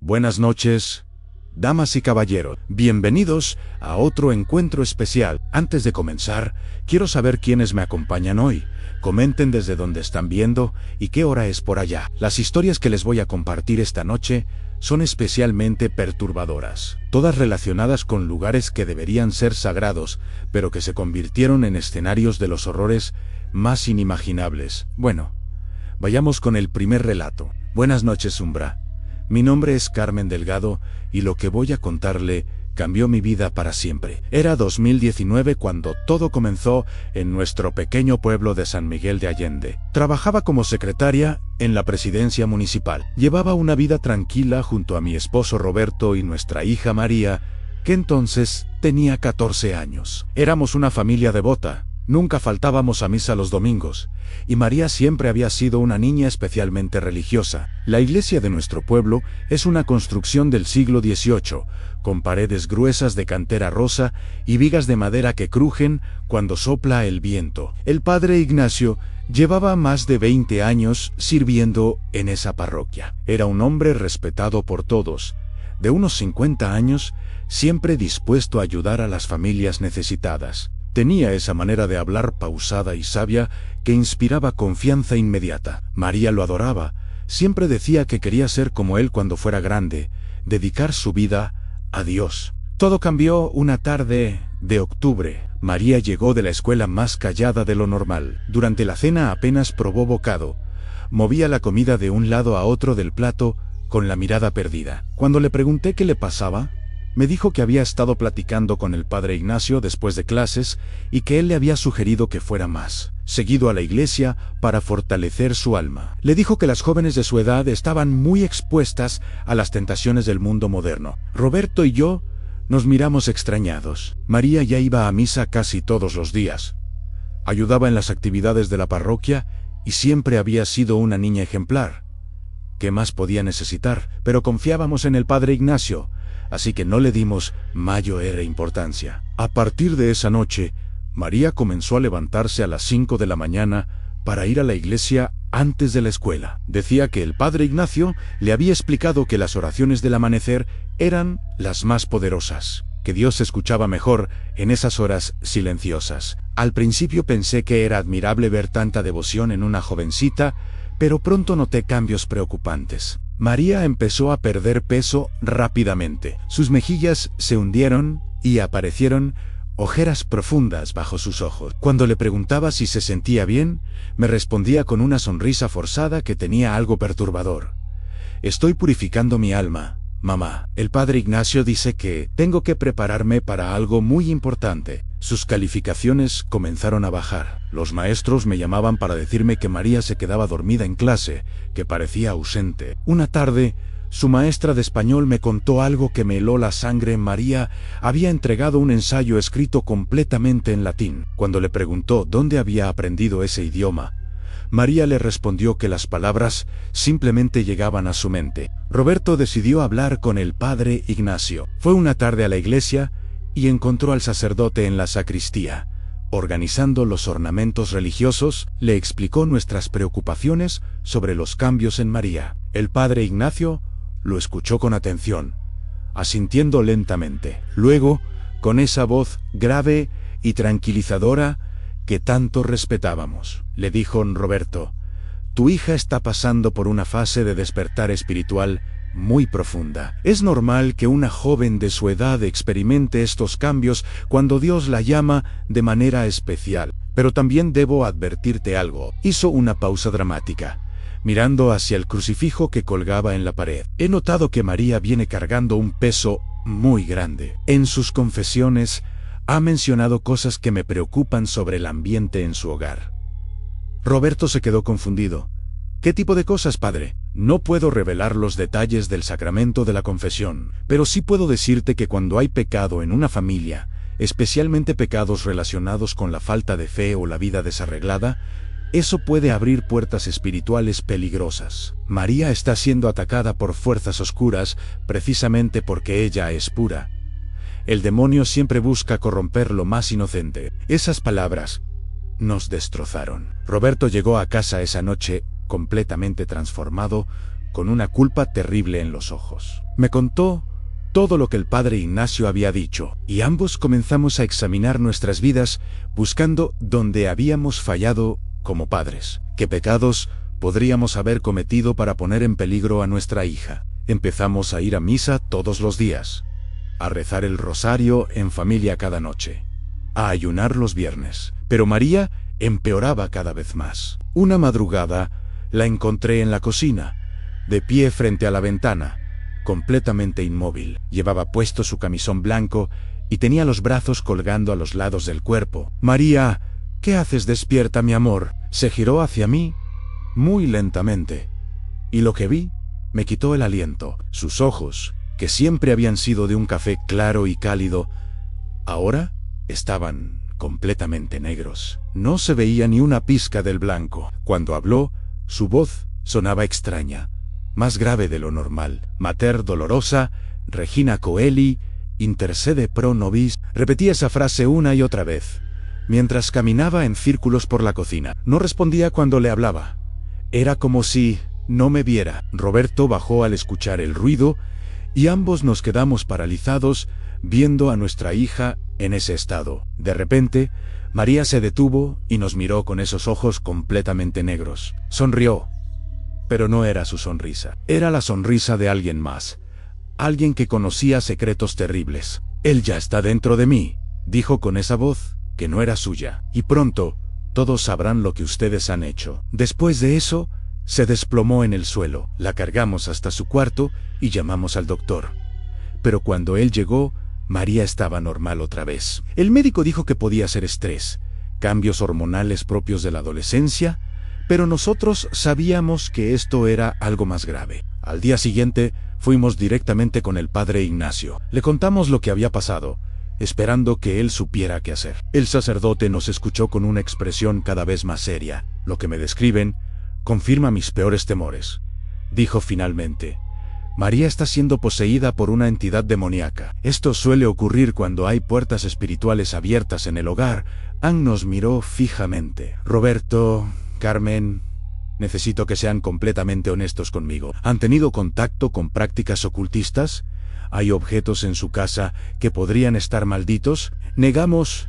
Buenas noches, damas y caballeros. Bienvenidos a otro encuentro especial. Antes de comenzar, quiero saber quiénes me acompañan hoy. Comenten desde dónde están viendo y qué hora es por allá. Las historias que les voy a compartir esta noche son especialmente perturbadoras, todas relacionadas con lugares que deberían ser sagrados, pero que se convirtieron en escenarios de los horrores más inimaginables. Bueno, vayamos con el primer relato. Buenas noches, Umbra. Mi nombre es Carmen Delgado y lo que voy a contarle cambió mi vida para siempre. Era 2019 cuando todo comenzó en nuestro pequeño pueblo de San Miguel de Allende. Trabajaba como secretaria en la presidencia municipal. Llevaba una vida tranquila junto a mi esposo Roberto y nuestra hija María, que entonces tenía 14 años. Éramos una familia devota. Nunca faltábamos a misa los domingos, y María siempre había sido una niña especialmente religiosa. La iglesia de nuestro pueblo es una construcción del siglo XVIII, con paredes gruesas de cantera rosa y vigas de madera que crujen cuando sopla el viento. El padre Ignacio llevaba más de 20 años sirviendo en esa parroquia. Era un hombre respetado por todos, de unos 50 años, siempre dispuesto a ayudar a las familias necesitadas. Tenía esa manera de hablar pausada y sabia que inspiraba confianza inmediata. María lo adoraba. Siempre decía que quería ser como él cuando fuera grande, dedicar su vida a Dios. Todo cambió una tarde de octubre. María llegó de la escuela más callada de lo normal. Durante la cena apenas probó bocado. Movía la comida de un lado a otro del plato con la mirada perdida. Cuando le pregunté qué le pasaba, me dijo que había estado platicando con el padre Ignacio después de clases y que él le había sugerido que fuera más seguido a la iglesia para fortalecer su alma. Le dijo que las jóvenes de su edad estaban muy expuestas a las tentaciones del mundo moderno. Roberto y yo nos miramos extrañados. María ya iba a misa casi todos los días. Ayudaba en las actividades de la parroquia y siempre había sido una niña ejemplar. ¿Qué más podía necesitar? Pero confiábamos en el padre Ignacio, así que no le dimos mayor importancia. A partir de esa noche, María comenzó a levantarse a las 5 de la mañana para ir a la iglesia antes de la escuela. Decía que el padre Ignacio le había explicado que las oraciones del amanecer eran las más poderosas, que Dios escuchaba mejor en esas horas silenciosas. Al principio pensé que era admirable ver tanta devoción en una jovencita, pero pronto noté cambios preocupantes. María empezó a perder peso rápidamente. Sus mejillas se hundieron y aparecieron ojeras profundas bajo sus ojos. Cuando le preguntaba si se sentía bien, me respondía con una sonrisa forzada que tenía algo perturbador. Estoy purificando mi alma, mamá. El padre Ignacio dice que tengo que prepararme para algo muy importante. Sus calificaciones comenzaron a bajar. Los maestros me llamaban para decirme que María se quedaba dormida en clase, que parecía ausente. Una tarde, su maestra de español me contó algo que me heló la sangre. María había entregado un ensayo escrito completamente en latín. Cuando le preguntó dónde había aprendido ese idioma, María le respondió que las palabras simplemente llegaban a su mente. Roberto decidió hablar con el padre Ignacio. Fue una tarde a la iglesia y encontró al sacerdote en la sacristía. Organizando los ornamentos religiosos, le explicó nuestras preocupaciones sobre los cambios en María. El padre Ignacio lo escuchó con atención, asintiendo lentamente. Luego, con esa voz grave y tranquilizadora que tanto respetábamos, le dijo: Roberto, tu hija está pasando por una fase de despertar espiritual muy profunda. Es normal que una joven de su edad experimente estos cambios cuando Dios la llama de manera especial. Pero también debo advertirte algo. Hizo una pausa dramática, mirando hacia el crucifijo que colgaba en la pared. He notado que María viene cargando un peso muy grande. En sus confesiones ha mencionado cosas que me preocupan sobre el ambiente en su hogar. Roberto se quedó confundido. ¿Qué tipo de cosas, padre? No puedo revelar los detalles del sacramento de la confesión, pero sí puedo decirte que cuando hay pecado en una familia, especialmente pecados relacionados con la falta de fe o la vida desarreglada, eso puede abrir puertas espirituales peligrosas. María está siendo atacada por fuerzas oscuras precisamente porque ella es pura. El demonio siempre busca corromper lo más inocente. Esas palabras nos destrozaron. Roberto llegó a casa esa noche completamente transformado, con una culpa terrible en los ojos. Me contó todo lo que el padre Ignacio había dicho, y ambos comenzamos a examinar nuestras vidas buscando dónde habíamos fallado como padres. ¿Qué pecados podríamos haber cometido para poner en peligro a nuestra hija? Empezamos a ir a misa todos los días, a rezar el rosario en familia cada noche, a ayunar los viernes. Pero María empeoraba cada vez más. Una madrugada la encontré en la cocina, de pie frente a la ventana, completamente inmóvil. Llevaba puesto su camisón blanco y tenía los brazos colgando a los lados del cuerpo. «María, ¿qué haces despierta, mi amor?». Se giró hacia mí muy lentamente, y lo que vi me quitó el aliento. Sus ojos, que siempre habían sido de un café claro y cálido, ahora estaban completamente negros. No se veía ni una pizca del blanco. Cuando habló, su voz sonaba extraña, más grave de lo normal. «Mater dolorosa, Regina Coeli, intercede pro nobis». Repetía esa frase una y otra vez, mientras caminaba en círculos por la cocina. No respondía cuando le hablaba. Era como si no me viera. Roberto bajó al escuchar el ruido, y ambos nos quedamos paralizados viendo a nuestra hija en ese estado. De repente, María se detuvo y nos miró con esos ojos completamente negros. Sonrió, pero no era su sonrisa. Era la sonrisa de alguien más, alguien que conocía secretos terribles. «Él ya está dentro de mí», dijo con esa voz que no era suya, «y pronto todos sabrán lo que ustedes han hecho». Después de eso, se desplomó en el suelo. La cargamos hasta su cuarto y llamamos al doctor. Pero cuando él llegó, María estaba normal otra vez. El médico dijo que podía ser estrés, cambios hormonales propios de la adolescencia, pero nosotros sabíamos que esto era algo más grave. Al día siguiente, fuimos directamente con el padre Ignacio. Le contamos lo que había pasado, esperando que él supiera qué hacer. El sacerdote nos escuchó con una expresión cada vez más seria. «Lo que me describen confirma mis peores temores», dijo finalmente. «María está siendo poseída por una entidad demoníaca. Esto suele ocurrir cuando hay puertas espirituales abiertas en el hogar». Ann nos miró fijamente. «Roberto, Carmen, necesito que sean completamente honestos conmigo. ¿Han tenido contacto con prácticas ocultistas? ¿Hay objetos en su casa que podrían estar malditos?». Negamos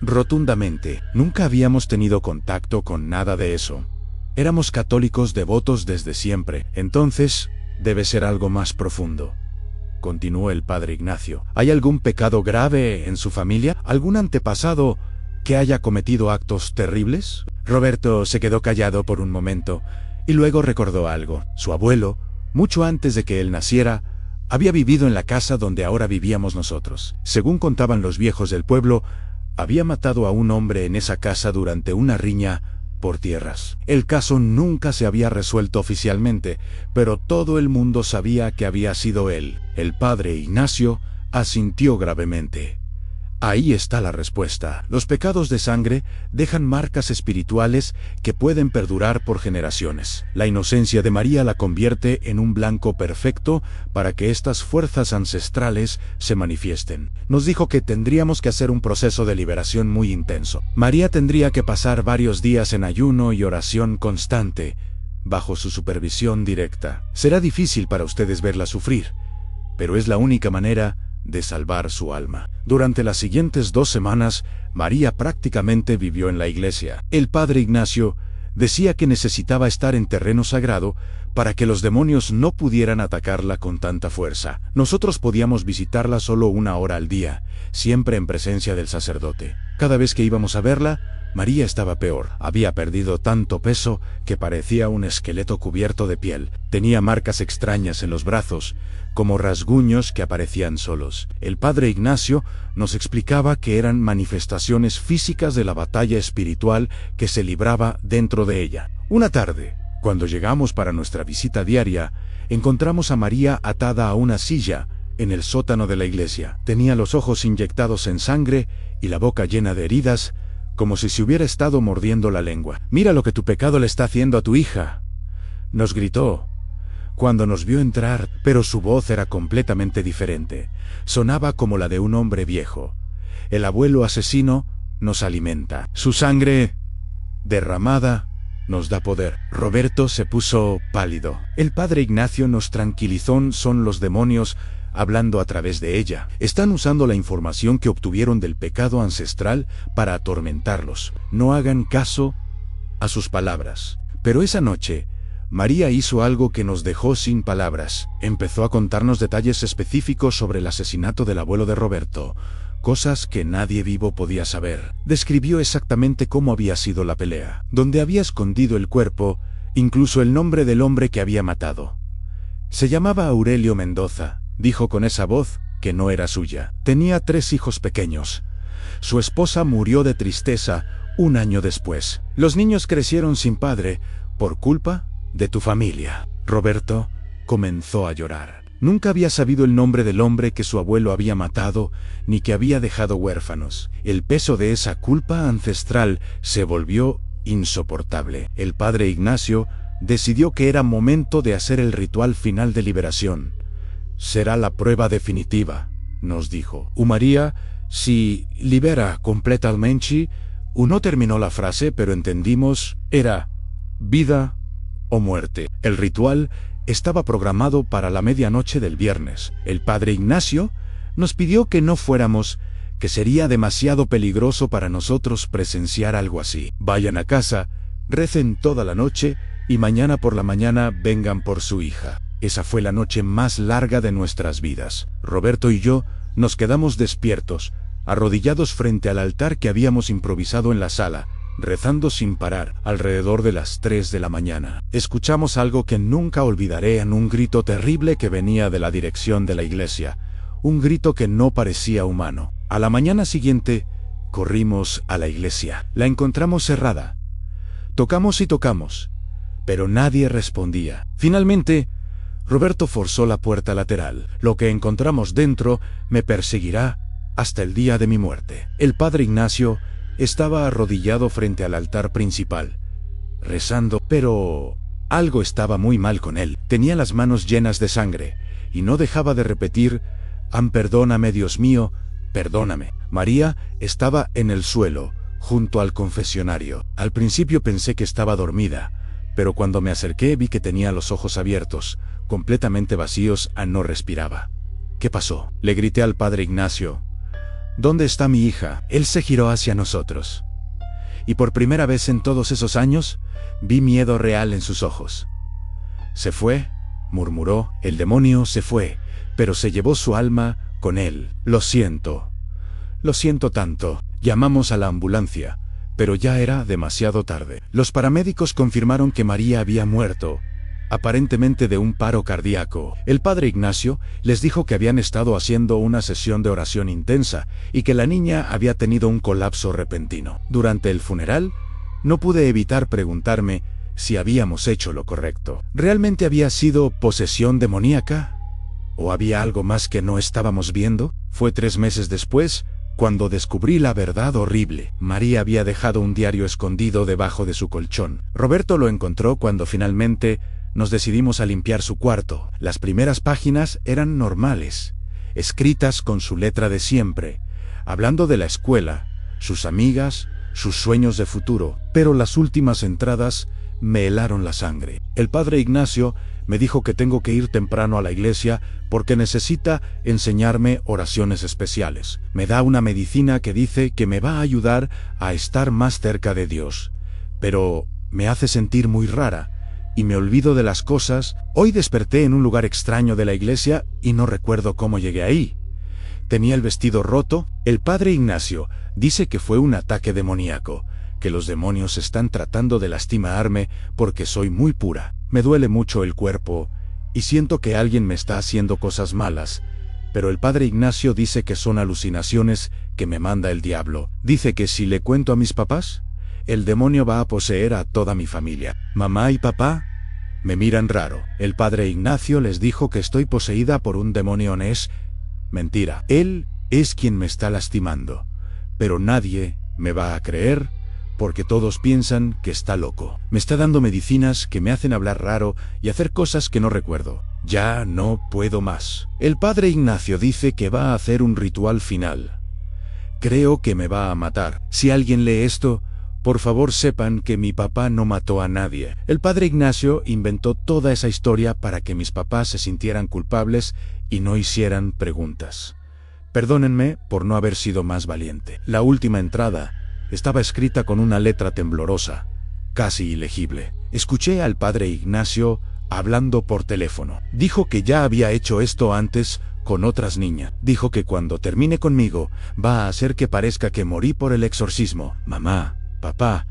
rotundamente. Nunca habíamos tenido contacto con nada de eso. Éramos católicos devotos desde siempre. «Entonces, debe ser algo más profundo», continuó el padre Ignacio. «¿Hay algún pecado grave en su familia? ¿Algún antepasado que haya cometido actos terribles?». Roberto se quedó callado por un momento y luego recordó algo. Su abuelo, mucho antes de que él naciera, había vivido en la casa donde ahora vivíamos nosotros. Según contaban los viejos del pueblo, había matado a un hombre en esa casa durante una riña por tierras. El caso nunca se había resuelto oficialmente, pero todo el mundo sabía que había sido él. El padre Ignacio asintió gravemente. Ahí está la respuesta. Los pecados de sangre dejan marcas espirituales que pueden perdurar por generaciones. La inocencia de María la convierte en un blanco perfecto para que estas fuerzas ancestrales se manifiesten. Nos dijo que tendríamos que hacer un proceso de liberación muy intenso. María tendría que pasar varios días en ayuno y oración constante, bajo su supervisión directa. Será difícil para ustedes verla sufrir, pero es la única manera de salvar su alma. Durante las siguientes 2 semanas, María prácticamente vivió en la iglesia. El padre Ignacio decía que necesitaba estar en terreno sagrado para que los demonios no pudieran atacarla con tanta fuerza. Nosotros podíamos visitarla solo 1 hora al día, siempre en presencia del sacerdote. Cada vez que íbamos a verla, María estaba peor. Había perdido tanto peso que parecía un esqueleto cubierto de piel. Tenía marcas extrañas en los brazos, como rasguños que aparecían solos. El padre Ignacio nos explicaba que eran manifestaciones físicas de la batalla espiritual que se libraba dentro de ella. Una tarde, cuando llegamos para nuestra visita diaria, encontramos a María atada a una silla en el sótano de la iglesia. Tenía los ojos inyectados en sangre y la boca llena de heridas, como si se hubiera estado mordiendo la lengua. «Mira lo que tu pecado le está haciendo a tu hija», nos gritó cuando nos vio entrar, pero su voz era completamente diferente. Sonaba como la de un hombre viejo. «El abuelo asesino nos alimenta. Su sangre derramada nos da poder. Roberto se puso pálido. El padre Ignacio nos tranquilizó, son los demonios hablando a través de ella. Están usando la información que obtuvieron del pecado ancestral para atormentarlos. No hagan caso a sus palabras. Pero esa noche, María hizo algo que nos dejó sin palabras. Empezó a contarnos detalles específicos sobre el asesinato del abuelo de Roberto, cosas que nadie vivo podía saber. Describió exactamente cómo había sido la pelea, dónde había escondido el cuerpo, incluso el nombre del hombre que había matado. Se llamaba Aurelio Mendoza, dijo con esa voz que no era suya. Tenía 3 hijos pequeños. Su esposa murió de tristeza un año después. Los niños crecieron sin padre por culpa de tu familia. Roberto comenzó a llorar. Nunca había sabido el nombre del hombre que su abuelo había matado, ni que había dejado huérfanos. El peso de esa culpa ancestral se volvió insoportable. El padre Ignacio decidió que era momento de hacer el ritual final de liberación. Será la prueba definitiva, nos dijo. María, si libera completamente, no terminó la frase, pero entendimos, era vida o muerte. El ritual estaba programado para la medianoche del viernes. El padre Ignacio nos pidió que no fuéramos, que sería demasiado peligroso para nosotros presenciar algo así. Vayan a casa, recen toda la noche y mañana por la mañana vengan por su hija. Esa fue la noche más larga de nuestras vidas. Roberto y yo nos quedamos despiertos, arrodillados frente al altar que habíamos improvisado en la sala, rezando sin parar, alrededor de las 3 de la mañana. Escuchamos algo que nunca olvidaré, en un grito terrible que venía de la dirección de la iglesia, un grito que no parecía humano. A la mañana siguiente, corrimos a la iglesia. La encontramos cerrada. Tocamos y tocamos, pero nadie respondía. Finalmente, Roberto forzó la puerta lateral. Lo que encontramos dentro me perseguirá hasta el día de mi muerte. El padre Ignacio estaba arrodillado frente al altar principal, rezando, pero algo estaba muy mal con él. Tenía las manos llenas de sangre, y no dejaba de repetir, perdóname, Dios mío, perdóname. María estaba en el suelo, junto al confesionario. Al principio pensé que estaba dormida, pero cuando me acerqué vi que tenía los ojos abiertos, completamente vacíos, no respiraba. ¿Qué pasó?, le grité al padre Ignacio. ¿Dónde está mi hija? Él se giró hacia nosotros. Y por primera vez en todos esos años, vi miedo real en sus ojos. Se fue, murmuró, el demonio se fue, pero se llevó su alma con él. Lo siento tanto. Llamamos a la ambulancia, pero ya era demasiado tarde. Los paramédicos confirmaron que María había muerto, aparentemente de un paro cardíaco. El padre Ignacio les dijo que habían estado haciendo una sesión de oración intensa y que la niña había tenido un colapso repentino. Durante el funeral, no pude evitar preguntarme si habíamos hecho lo correcto. ¿Realmente había sido posesión demoníaca? ¿O había algo más que no estábamos viendo? Fue 3 meses después cuando descubrí la verdad horrible. María había dejado un diario escondido debajo de su colchón. Roberto lo encontró cuando finalmente nos decidimos a limpiar su cuarto. Las primeras páginas eran normales, escritas con su letra de siempre, hablando de la escuela, sus amigas, sus sueños de futuro, pero las últimas entradas me helaron la sangre. El padre Ignacio me dijo que tengo que ir temprano a la iglesia porque necesita enseñarme oraciones especiales. Me da una medicina que dice que me va a ayudar a estar más cerca de Dios, pero me hace sentir muy rara y me olvido de las cosas. Hoy desperté en un lugar extraño de la iglesia y no recuerdo cómo llegué ahí. Tenía el vestido roto. El padre Ignacio dice que fue un ataque demoníaco, que los demonios están tratando de lastimarme porque soy muy pura. Me duele mucho el cuerpo y siento que alguien me está haciendo cosas malas, pero el padre Ignacio dice que son alucinaciones que me manda el diablo. Dice que si le cuento a mis papás, el demonio va a poseer a toda mi familia. Mamá y papá me miran raro. El padre Ignacio les dijo que estoy poseída por un demonio. Es mentira. Él es quien me está lastimando, pero nadie me va a creer porque todos piensan que está loco. Me está dando medicinas que me hacen hablar raro y hacer cosas que no recuerdo. Ya no puedo más. El padre Ignacio dice que va a hacer un ritual final. Creo que me va a matar. Si alguien lee esto, Por favor sepan que mi papá no mató a nadie. El padre Ignacio inventó toda esa historia para que mis papás se sintieran culpables y no hicieran preguntas. Perdónenme por no haber sido más valiente. La última entrada estaba escrita con una letra temblorosa, casi ilegible. Escuché al padre Ignacio hablando por teléfono. Dijo que ya había hecho esto antes con otras niñas. Dijo que cuando termine conmigo va a hacer que parezca que morí por el exorcismo. Mamá, papá,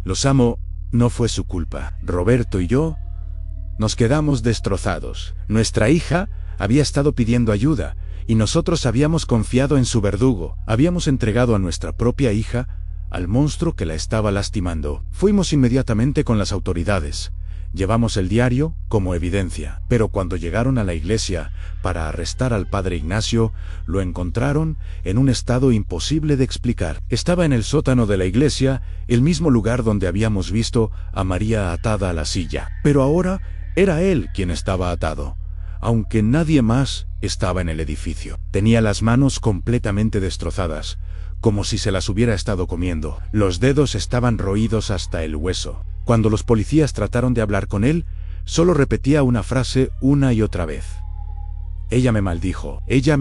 los amo, no fue su culpa. Roberto y yo nos quedamos destrozados. Nuestra hija había estado pidiendo ayuda y nosotros habíamos confiado en su verdugo. Habíamos entregado a nuestra propia hija al monstruo que la estaba lastimando. Fuimos inmediatamente con las autoridades. Llevamos el diario como evidencia, pero cuando llegaron a la iglesia para arrestar al padre Ignacio, lo encontraron en un estado imposible de explicar. Estaba en el sótano de la iglesia, el mismo lugar donde habíamos visto a María atada a la silla. Pero ahora era él quien estaba atado, aunque nadie más estaba en el edificio. Tenía las manos completamente destrozadas, como si se las hubiera estado comiendo. Los dedos estaban roídos hasta el hueso. Cuando los policías trataron de hablar con él, solo repetía una frase una y otra vez. Ella me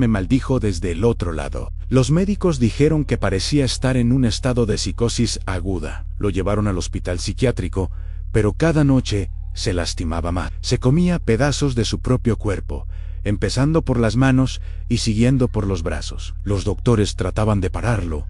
maldijo desde el otro lado. Los médicos dijeron que parecía estar en un estado de psicosis aguda. Lo llevaron al hospital psiquiátrico, pero cada noche se lastimaba más. Se comía pedazos de su propio cuerpo, empezando por las manos y siguiendo por los brazos. Los doctores trataban de pararlo.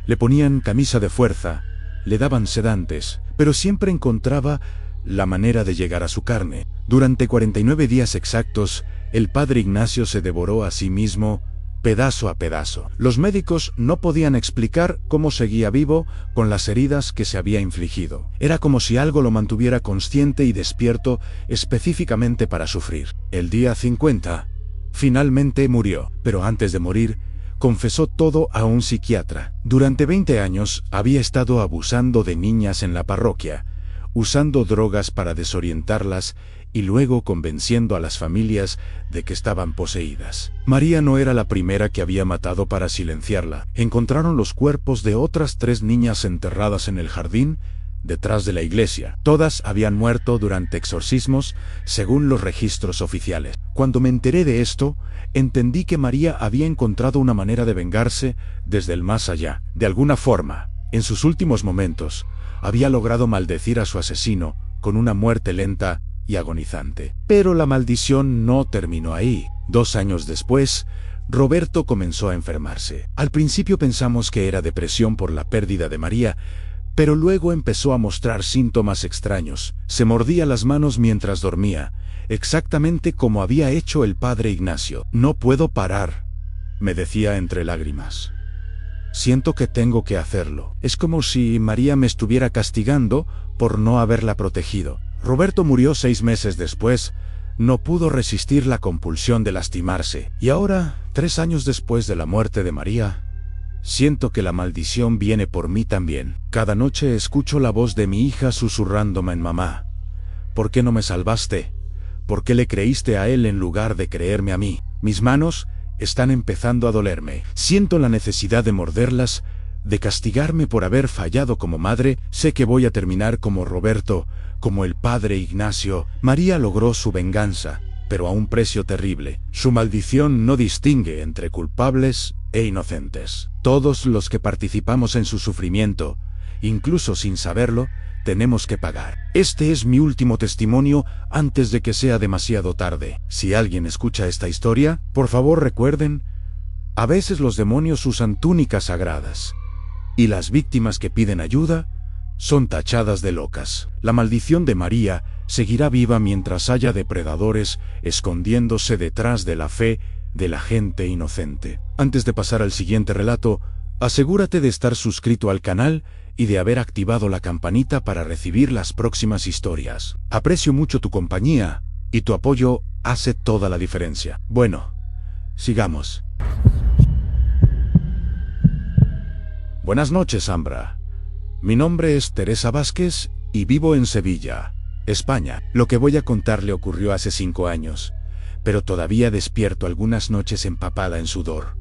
Le ponían camisa de fuerza, le daban sedantes, pero siempre encontraba la manera de llegar a su carne. Durante 49 días exactos, el padre Ignacio se devoró a sí mismo, pedazo a pedazo. Los médicos no podían explicar cómo seguía vivo con las heridas que se había infligido. Era como si algo lo mantuviera consciente y despierto específicamente para sufrir. El día 50, finalmente murió, pero antes de morir, confesó todo a un psiquiatra. Durante 20 años había estado abusando de niñas en la parroquia, usando drogas para desorientarlas y luego convenciendo a las familias de que estaban poseídas. María no era la primera que había matado para silenciarla. Encontraron los cuerpos de otras 3 niñas enterradas en el jardín detrás de la iglesia. Todas habían muerto durante exorcismos, según los registros oficiales. Cuando me enteré de esto, entendí que María había encontrado una manera de vengarse desde el más allá. De alguna forma, en sus últimos momentos, había logrado maldecir a su asesino con una muerte lenta y agonizante. Pero la maldición no terminó ahí. 2 años después, Roberto comenzó a enfermarse. Al principio pensamos que era depresión por la pérdida de María, pero luego empezó a mostrar síntomas extraños. Se mordía las manos mientras dormía, exactamente como había hecho el padre Ignacio. No puedo parar, me decía entre lágrimas. Siento que tengo que hacerlo. Es como si María me estuviera castigando por no haberla protegido. Roberto murió 6 meses después. No pudo resistir la compulsión de lastimarse. Y ahora, 3 años después de la muerte de María, siento que la maldición viene por mí también. Cada noche escucho la voz de mi hija susurrándome en mamá. ¿Por qué no me salvaste? ¿Por qué le creíste a él en lugar de creerme a mí? Mis manos están empezando a dolerme. Siento la necesidad de morderlas, de castigarme por haber fallado como madre. Sé que voy a terminar como Roberto, como el padre Ignacio. María logró su venganza, pero a un precio terrible. Su maldición no distingue entre culpables e inocentes. Todos los que participamos en su sufrimiento, incluso sin saberlo, tenemos que pagar. Este es mi último testimonio antes de que sea demasiado tarde. Si alguien escucha esta historia, por favor recuerden, a veces los demonios usan túnicas sagradas, y las víctimas que piden ayuda son tachadas de locas. La maldición de María seguirá viva mientras haya depredadores escondiéndose detrás de la fe de la gente inocente. Antes de pasar al siguiente relato, asegúrate de estar suscrito al canal y de haber activado la campanita para recibir las próximas historias. Aprecio mucho tu compañía y tu apoyo hace toda la diferencia. Bueno, sigamos. Buenas noches, Ambra. Mi nombre es Teresa Vázquez y vivo en Sevilla, España. Lo que voy a contar le ocurrió hace 5 años, pero todavía despierto algunas noches empapada en sudor.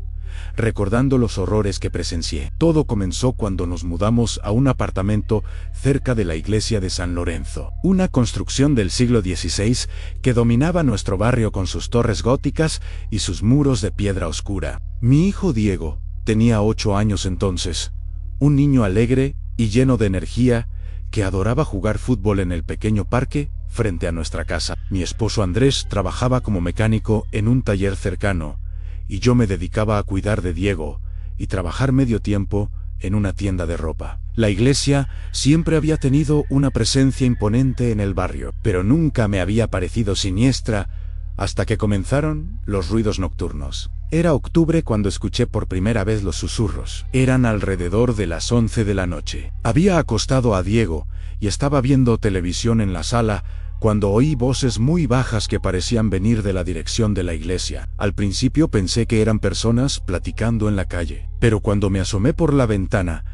recordando los horrores que presencié. Todo comenzó cuando nos mudamos a un apartamento cerca de la iglesia de San Lorenzo, una construcción del siglo XVI que dominaba nuestro barrio con sus torres góticas y sus muros de piedra oscura. Mi hijo Diego tenía 8 años entonces, un niño alegre y lleno de energía que adoraba jugar fútbol en el pequeño parque frente a nuestra casa. Mi esposo Andrés trabajaba como mecánico en un taller cercano, y yo me dedicaba a cuidar de Diego y trabajar medio tiempo en una tienda de ropa. La iglesia siempre había tenido una presencia imponente en el barrio, pero nunca me había parecido siniestra hasta que comenzaron los ruidos nocturnos. Era octubre cuando escuché por primera vez los susurros. Eran alrededor de las 11 de la noche. Había acostado a Diego y estaba viendo televisión en la sala cuando oí voces muy bajas que parecían venir de la dirección de la iglesia. Al principio pensé que eran personas platicando en la calle, pero cuando me asomé por la ventana,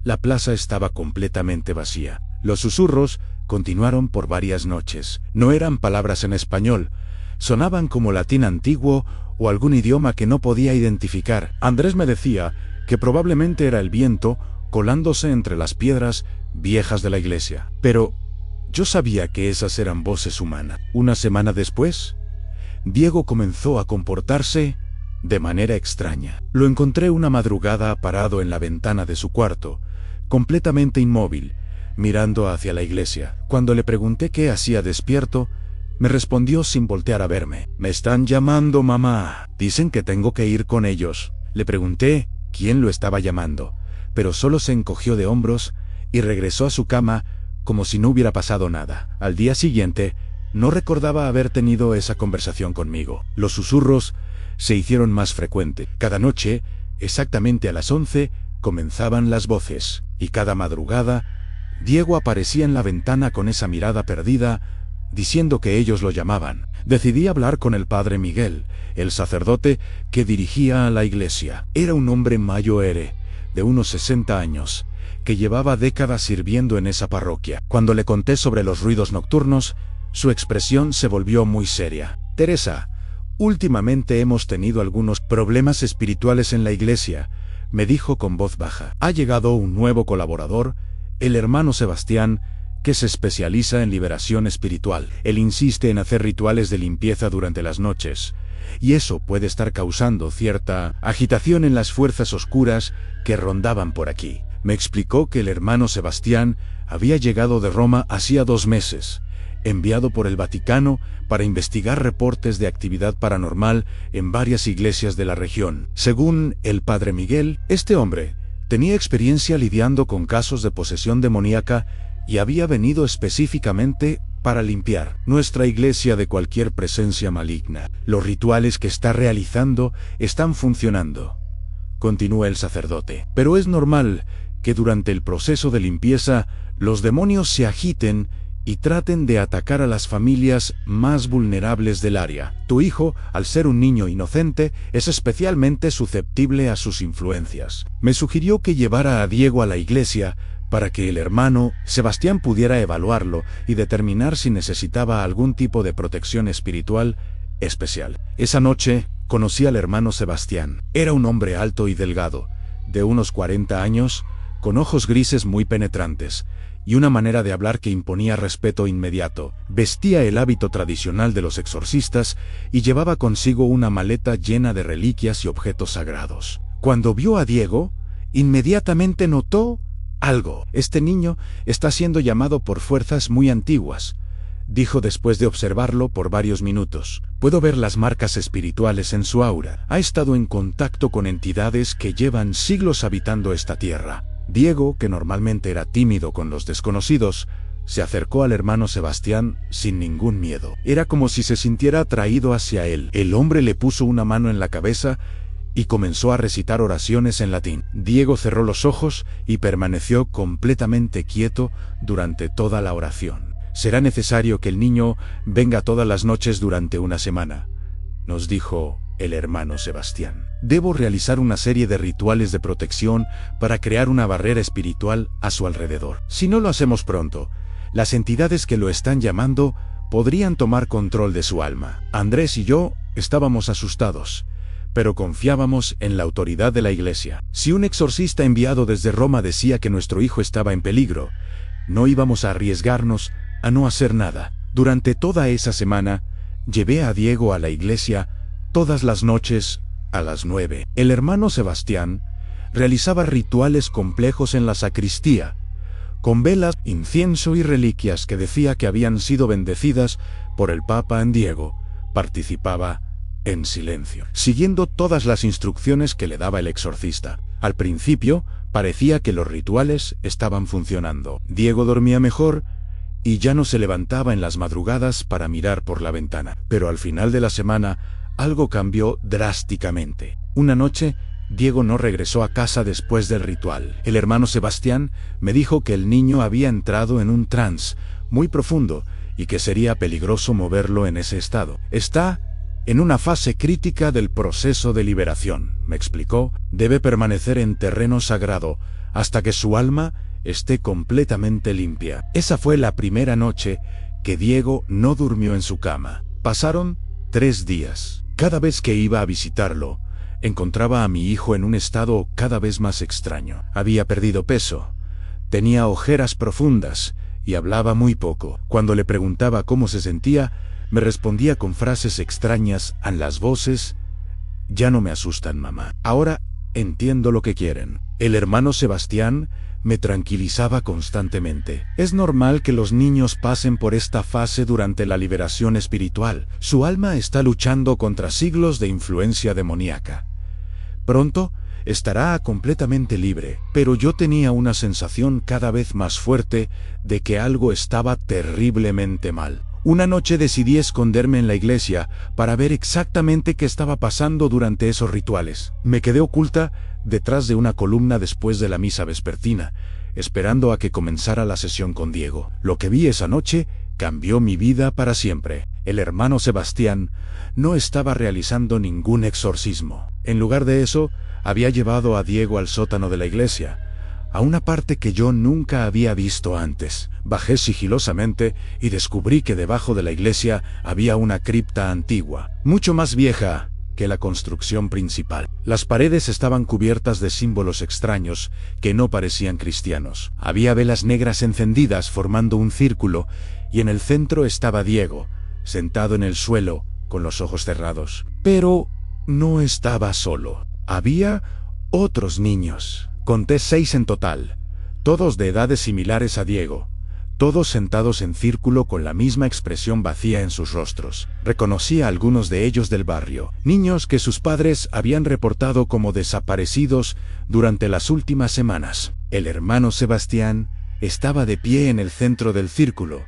la plaza estaba completamente vacía. Los susurros continuaron por varias noches. No eran palabras en español, sonaban como latín antiguo o algún idioma que no podía identificar. Andrés me decía que probablemente era el viento colándose entre las piedras viejas de la iglesia, pero yo sabía que esas eran voces humanas. Una semana después, Diego comenzó a comportarse de manera extraña. Lo encontré una madrugada parado en la ventana de su cuarto, completamente inmóvil, mirando hacia la iglesia. Cuando le pregunté qué hacía despierto, me respondió sin voltear a verme: «Me están llamando, mamá. Dicen que tengo que ir con ellos». Le pregunté quién lo estaba llamando, pero solo se encogió de hombros y regresó a su cama como si no hubiera pasado nada. Al día siguiente, no recordaba haber tenido esa conversación conmigo. Los susurros se hicieron más frecuentes. Cada noche, exactamente a las 11, comenzaban las voces, y cada madrugada, Diego aparecía en la ventana con esa mirada perdida, diciendo que ellos lo llamaban. Decidí hablar con el padre Miguel, el sacerdote que dirigía a la iglesia. Era un hombre mayor, de unos 60 años, que llevaba décadas sirviendo en esa parroquia. Cuando le conté sobre los ruidos nocturnos, su expresión se volvió muy seria. «Teresa, últimamente hemos tenido algunos problemas espirituales en la iglesia», me dijo con voz baja. «Ha llegado un nuevo colaborador, el hermano Sebastián, que se especializa en liberación espiritual. Él insiste en hacer rituales de limpieza durante las noches, y eso puede estar causando cierta agitación en las fuerzas oscuras que rondaban por aquí». Me explicó que el hermano Sebastián había llegado de Roma hacía 2 meses, enviado por el Vaticano para investigar reportes de actividad paranormal en varias iglesias de la región. Según el padre Miguel, este hombre tenía experiencia lidiando con casos de posesión demoníaca y había venido específicamente para limpiar nuestra iglesia de cualquier presencia maligna. «Los rituales que está realizando están funcionando», continuó el sacerdote, «pero es normal que durante el proceso de limpieza los demonios se agiten y traten de atacar a las familias más vulnerables del área. Tu hijo, al ser un niño inocente, es especialmente susceptible a sus influencias». Me sugirió que llevara a Diego a la iglesia para que el hermano Sebastián pudiera evaluarlo y determinar si necesitaba algún tipo de protección espiritual especial. Esa noche conocí al hermano Sebastián. Era un hombre alto y delgado, de unos 40 años, con ojos grises muy penetrantes, y una manera de hablar que imponía respeto inmediato. Vestía el hábito tradicional de los exorcistas y llevaba consigo una maleta llena de reliquias y objetos sagrados. Cuando vio a Diego, inmediatamente notó algo. «Este niño está siendo llamado por fuerzas muy antiguas», dijo después de observarlo por varios minutos. «Puedo ver las marcas espirituales en su aura. Ha estado en contacto con entidades que llevan siglos habitando esta tierra». Diego, que normalmente era tímido con los desconocidos, se acercó al hermano Sebastián sin ningún miedo. Era como si se sintiera atraído hacia él. El hombre le puso una mano en la cabeza y comenzó a recitar oraciones en latín. Diego cerró los ojos y permaneció completamente quieto durante toda la oración. «Será necesario que el niño venga todas las noches durante una semana», nos dijo el hermano Sebastián. «Debo realizar una serie de rituales de protección para crear una barrera espiritual a su alrededor. Si no lo hacemos pronto, las entidades que lo están llamando podrían tomar control de su alma». Andrés y yo estábamos asustados, pero confiábamos en la autoridad de la iglesia. Si un exorcista enviado desde Roma decía que nuestro hijo estaba en peligro, no íbamos a arriesgarnos a no hacer nada. Durante toda esa semana, llevé a Diego a la iglesia todas las noches a las 9. El hermano Sebastián realizaba rituales complejos en la sacristía, con velas, incienso y reliquias que decía que habían sido bendecidas por el Papa en Diego. Participaba en silencio, siguiendo todas las instrucciones que le daba el exorcista. Al principio, parecía que los rituales estaban funcionando. Diego dormía mejor y ya no se levantaba en las madrugadas para mirar por la ventana. Pero al final de la semana, algo cambió drásticamente. Una noche, Diego no regresó a casa después del ritual. El hermano Sebastián me dijo que el niño había entrado en un trance muy profundo y que sería peligroso moverlo en ese estado. Está en una fase crítica del proceso de liberación, me explicó. Debe permanecer en terreno sagrado hasta que su alma esté completamente limpia. Esa fue la primera noche que Diego no durmió en su cama. Pasaron 3 días. Cada vez que iba a visitarlo, encontraba a mi hijo en un estado cada vez más extraño. Había perdido peso, tenía ojeras profundas y hablaba muy poco. Cuando le preguntaba cómo se sentía, me respondía con frases extrañas en las voces: ya no me asustan, mamá. Ahora entiendo lo que quieren. El hermano Sebastián me tranquilizaba constantemente. Es normal que los niños pasen por esta fase durante la liberación espiritual. Su alma está luchando contra siglos de influencia demoníaca. Pronto estará completamente libre, pero yo tenía una sensación cada vez más fuerte de que algo estaba terriblemente mal. Una noche decidí esconderme en la iglesia para ver exactamente qué estaba pasando durante esos rituales. Me quedé oculta detrás de una columna después de la misa vespertina, esperando a que comenzara la sesión con Diego. Lo que vi esa noche cambió mi vida para siempre. El hermano Sebastián no estaba realizando ningún exorcismo. En lugar de eso, había llevado a Diego al sótano de la iglesia, a una parte que yo nunca había visto antes. Bajé sigilosamente y descubrí que debajo de la iglesia había una cripta antigua, mucho más vieja que la construcción principal. Las paredes estaban cubiertas de símbolos extraños que no parecían cristianos. Había velas negras encendidas formando un círculo y en el centro estaba Diego, sentado en el suelo con los ojos cerrados. Pero no estaba solo. Había otros niños. Conté 6 en total, todos de edades similares a Diego, todos sentados en círculo con la misma expresión vacía en sus rostros. Reconocí a algunos de ellos del barrio, niños que sus padres habían reportado como desaparecidos durante las últimas semanas. El hermano Sebastián estaba de pie en el centro del círculo,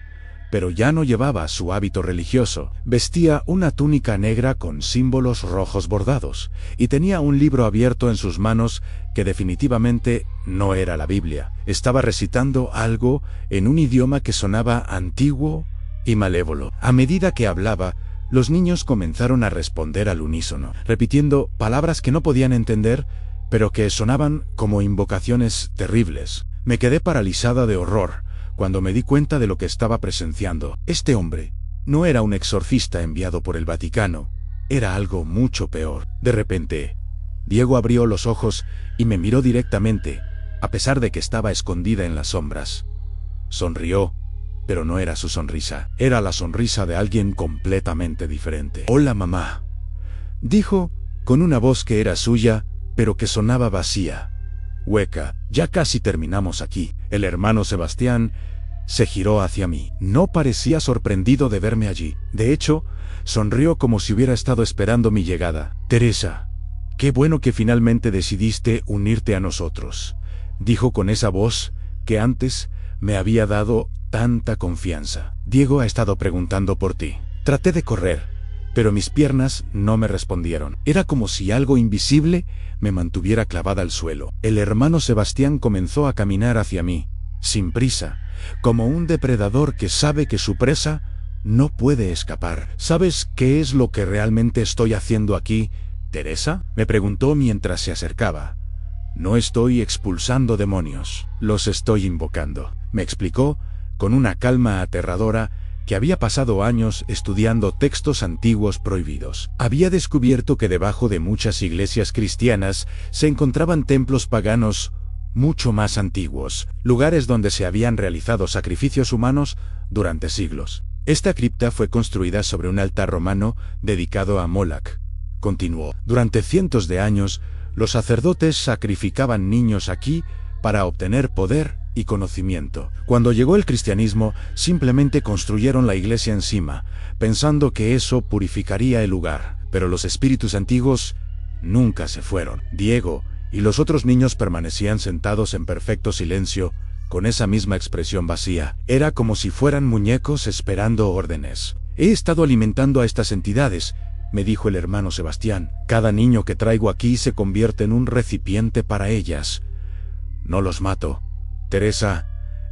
pero ya no llevaba su hábito religioso. Vestía una túnica negra con símbolos rojos bordados, y tenía un libro abierto en sus manos que definitivamente no era la Biblia. Estaba recitando algo en un idioma que sonaba antiguo y malévolo. A medida que hablaba, los niños comenzaron a responder al unísono, repitiendo palabras que no podían entender, pero que sonaban como invocaciones terribles. Me quedé paralizada de horror cuando me di cuenta de lo que estaba presenciando. Este hombre no era un exorcista enviado por el Vaticano, era algo mucho peor. De repente, Diego abrió los ojos y me miró directamente, a pesar de que estaba escondida en las sombras. Sonrió, pero no era su sonrisa, era la sonrisa de alguien completamente diferente. «Hola, mamá», dijo, con una voz que era suya, pero que sonaba vacía, hueca. «Ya casi terminamos aquí». El hermano Sebastián se giró hacia mí. No parecía sorprendido de verme allí. De hecho, sonrió como si hubiera estado esperando mi llegada. «Teresa, qué bueno que finalmente decidiste unirte a nosotros», dijo con esa voz que antes me había dado tanta confianza. «Diego ha estado preguntando por ti». Traté de correr, pero mis piernas no me respondieron. Era como si algo invisible me mantuviera clavada al suelo. El hermano Sebastián comenzó a caminar hacia mí, sin prisa, como un depredador que sabe que su presa no puede escapar. «¿Sabes qué es lo que realmente estoy haciendo aquí, Teresa?», me preguntó mientras se acercaba. «No estoy expulsando demonios, los estoy invocando», me explicó con una calma aterradora que había pasado años estudiando textos antiguos prohibidos. Había descubierto que debajo de muchas iglesias cristianas se encontraban templos paganos mucho más antiguos, lugares donde se habían realizado sacrificios humanos durante siglos. Esta cripta fue construida sobre un altar romano dedicado a Moloch. Continuó. Durante cientos de años, los sacerdotes sacrificaban niños aquí para obtener poder y conocimiento. Cuando llegó el cristianismo, simplemente construyeron la iglesia encima, pensando que eso purificaría el lugar. Pero los espíritus antiguos nunca se fueron. Diego y los otros niños permanecían sentados en perfecto silencio, con esa misma expresión vacía. Era como si fueran muñecos esperando órdenes. He estado alimentando a estas entidades, me dijo el hermano Sebastián. Cada niño que traigo aquí se convierte en un recipiente para ellas. No los mato, Teresa.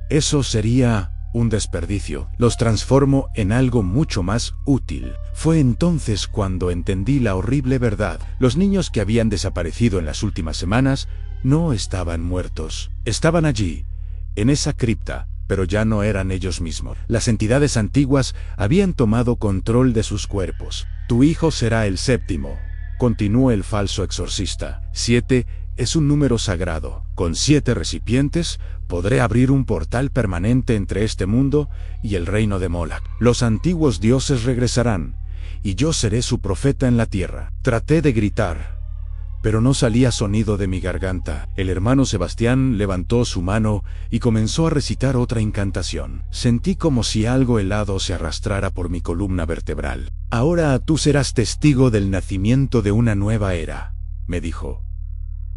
Eso sería un desperdicio. Los transformo en algo mucho más útil. Fue entonces cuando entendí la horrible verdad. Los niños que habían desaparecido en las últimas semanas no estaban muertos. Estaban allí, en esa cripta, pero ya no eran ellos mismos. Las entidades antiguas habían tomado control de sus cuerpos. Tu hijo será el séptimo, continuó el falso exorcista. 7 es un número sagrado. Con 7 recipientes podré abrir un portal permanente entre este mundo y el reino de Moloch. Los antiguos dioses regresarán, y yo seré su profeta en la tierra. Traté de gritar, pero no salía sonido de mi garganta. El hermano Sebastián levantó su mano y comenzó a recitar otra incantación. Sentí como si algo helado se arrastrara por mi columna vertebral. Ahora tú serás testigo del nacimiento de una nueva era, me dijo.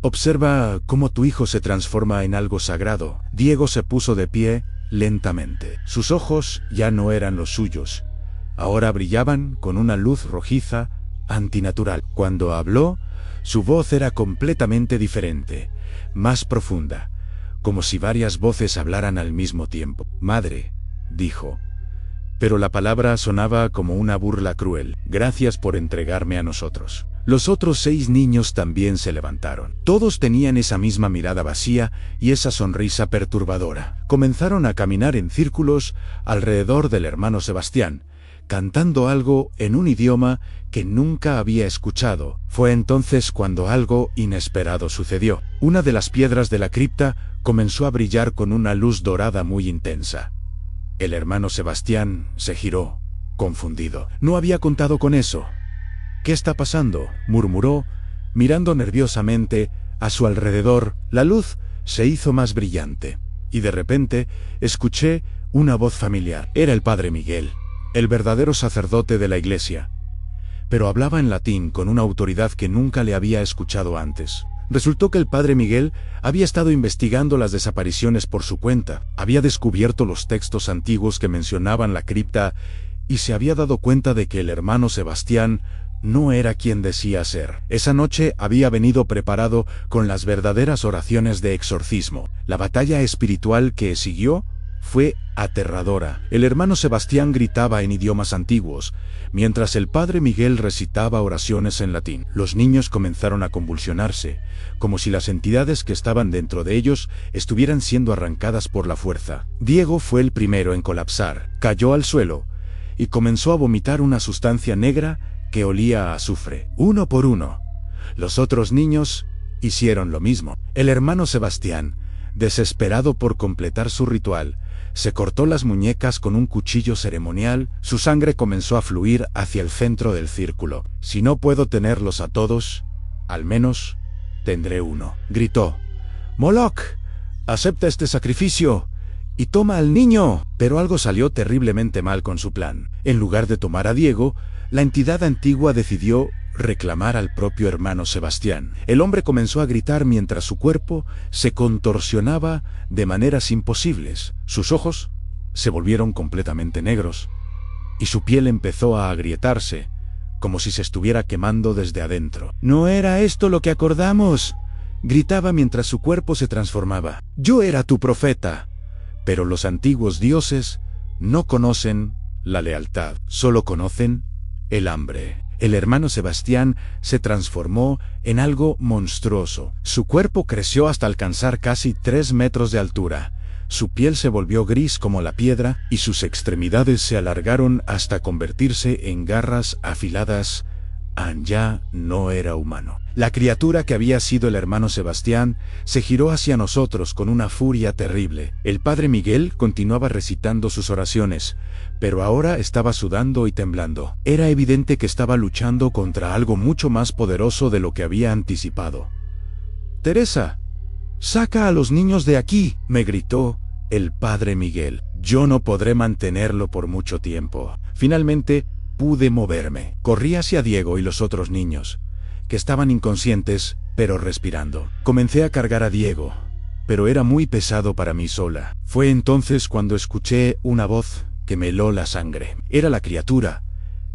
Observa cómo tu hijo se transforma en algo sagrado. Diego se puso de pie lentamente. Sus ojos ya no eran los suyos. Ahora brillaban con una luz rojiza, antinatural. Cuando habló, su voz era completamente diferente, más profunda, como si varias voces hablaran al mismo tiempo. Madre, dijo. Pero la palabra sonaba como una burla cruel. Gracias por entregarme a nosotros. Los otros 6 niños también se levantaron. Todos tenían esa misma mirada vacía y esa sonrisa perturbadora. Comenzaron a caminar en círculos alrededor del hermano Sebastián, cantando algo en un idioma que nunca había escuchado. Fue entonces cuando algo inesperado sucedió. Una de las piedras de la cripta comenzó a brillar con una luz dorada muy intensa. El hermano Sebastián se giró, confundido. No había contado con eso. ¿Qué está pasando?, murmuró, mirando nerviosamente a su alrededor. La luz se hizo más brillante, y de repente escuché una voz familiar. Era el padre Miguel, el verdadero sacerdote de la iglesia, pero hablaba en latín con una autoridad que nunca le había escuchado antes. Resultó que el padre Miguel había estado investigando las desapariciones por su cuenta, había descubierto los textos antiguos que mencionaban la cripta y se había dado cuenta de que el hermano Sebastián no era quien decía ser. Esa noche había venido preparado con las verdaderas oraciones de exorcismo. La batalla espiritual que siguió fue aterradora. El hermano Sebastián gritaba en idiomas antiguos, mientras el padre Miguel recitaba oraciones en latín. Los niños comenzaron a convulsionarse, como si las entidades que estaban dentro de ellos estuvieran siendo arrancadas por la fuerza. Diego fue el primero en colapsar. Cayó al suelo y comenzó a vomitar una sustancia negra que olía a azufre. Uno por uno, los otros niños hicieron lo mismo. El hermano Sebastián, desesperado por completar su ritual, se cortó las muñecas con un cuchillo ceremonial. Su sangre comenzó a fluir hacia el centro del círculo. Si no puedo tenerlos a todos, al menos tendré uno, gritó. Moloch, acepta este sacrificio y toma al niño. Pero algo salió terriblemente mal con su plan. En lugar de tomar a Diego, la entidad antigua decidió reclamar al propio hermano Sebastián. El hombre comenzó a gritar mientras su cuerpo se contorsionaba de maneras imposibles. Sus ojos se volvieron completamente negros y su piel empezó a agrietarse, como si se estuviera quemando desde adentro. «¿No era esto lo que acordamos?», gritaba mientras su cuerpo se transformaba. «Yo era tu profeta, pero los antiguos dioses no conocen la lealtad, solo conocen el hambre». El hermano Sebastián se transformó en algo monstruoso. Su cuerpo creció hasta alcanzar casi 3 metros de altura. Su piel se volvió gris como la piedra y sus extremidades se alargaron hasta convertirse en garras afiladas. Ya no era humano. La criatura que había sido el hermano Sebastián se giró hacia nosotros con una furia terrible. El padre Miguel continuaba recitando sus oraciones, pero ahora estaba sudando y temblando. Era evidente que estaba luchando contra algo mucho más poderoso de lo que había anticipado. «Teresa, saca a los niños de aquí», me gritó el padre Miguel. Yo no podré mantenerlo por mucho tiempo. Finalmente, pude moverme. Corrí hacia Diego y los otros niños, que estaban inconscientes, pero respirando. Comencé a cargar a Diego, pero era muy pesado para mí sola. Fue entonces cuando escuché una voz que me heló la sangre. Era la criatura,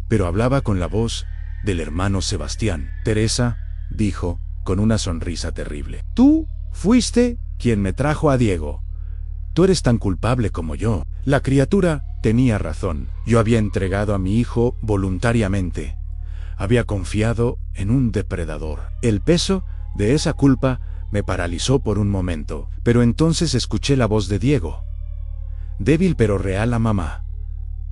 pero hablaba con la voz del hermano Sebastián. «Teresa», dijo, con una sonrisa terrible, «tú fuiste quien me trajo a Diego. Tú eres tan culpable como yo». La criatura tenía razón. Yo había entregado a mi hijo voluntariamente. Había confiado en un depredador. El peso de esa culpa me paralizó por un momento, pero entonces escuché la voz de Diego. Débil pero real: a mamá,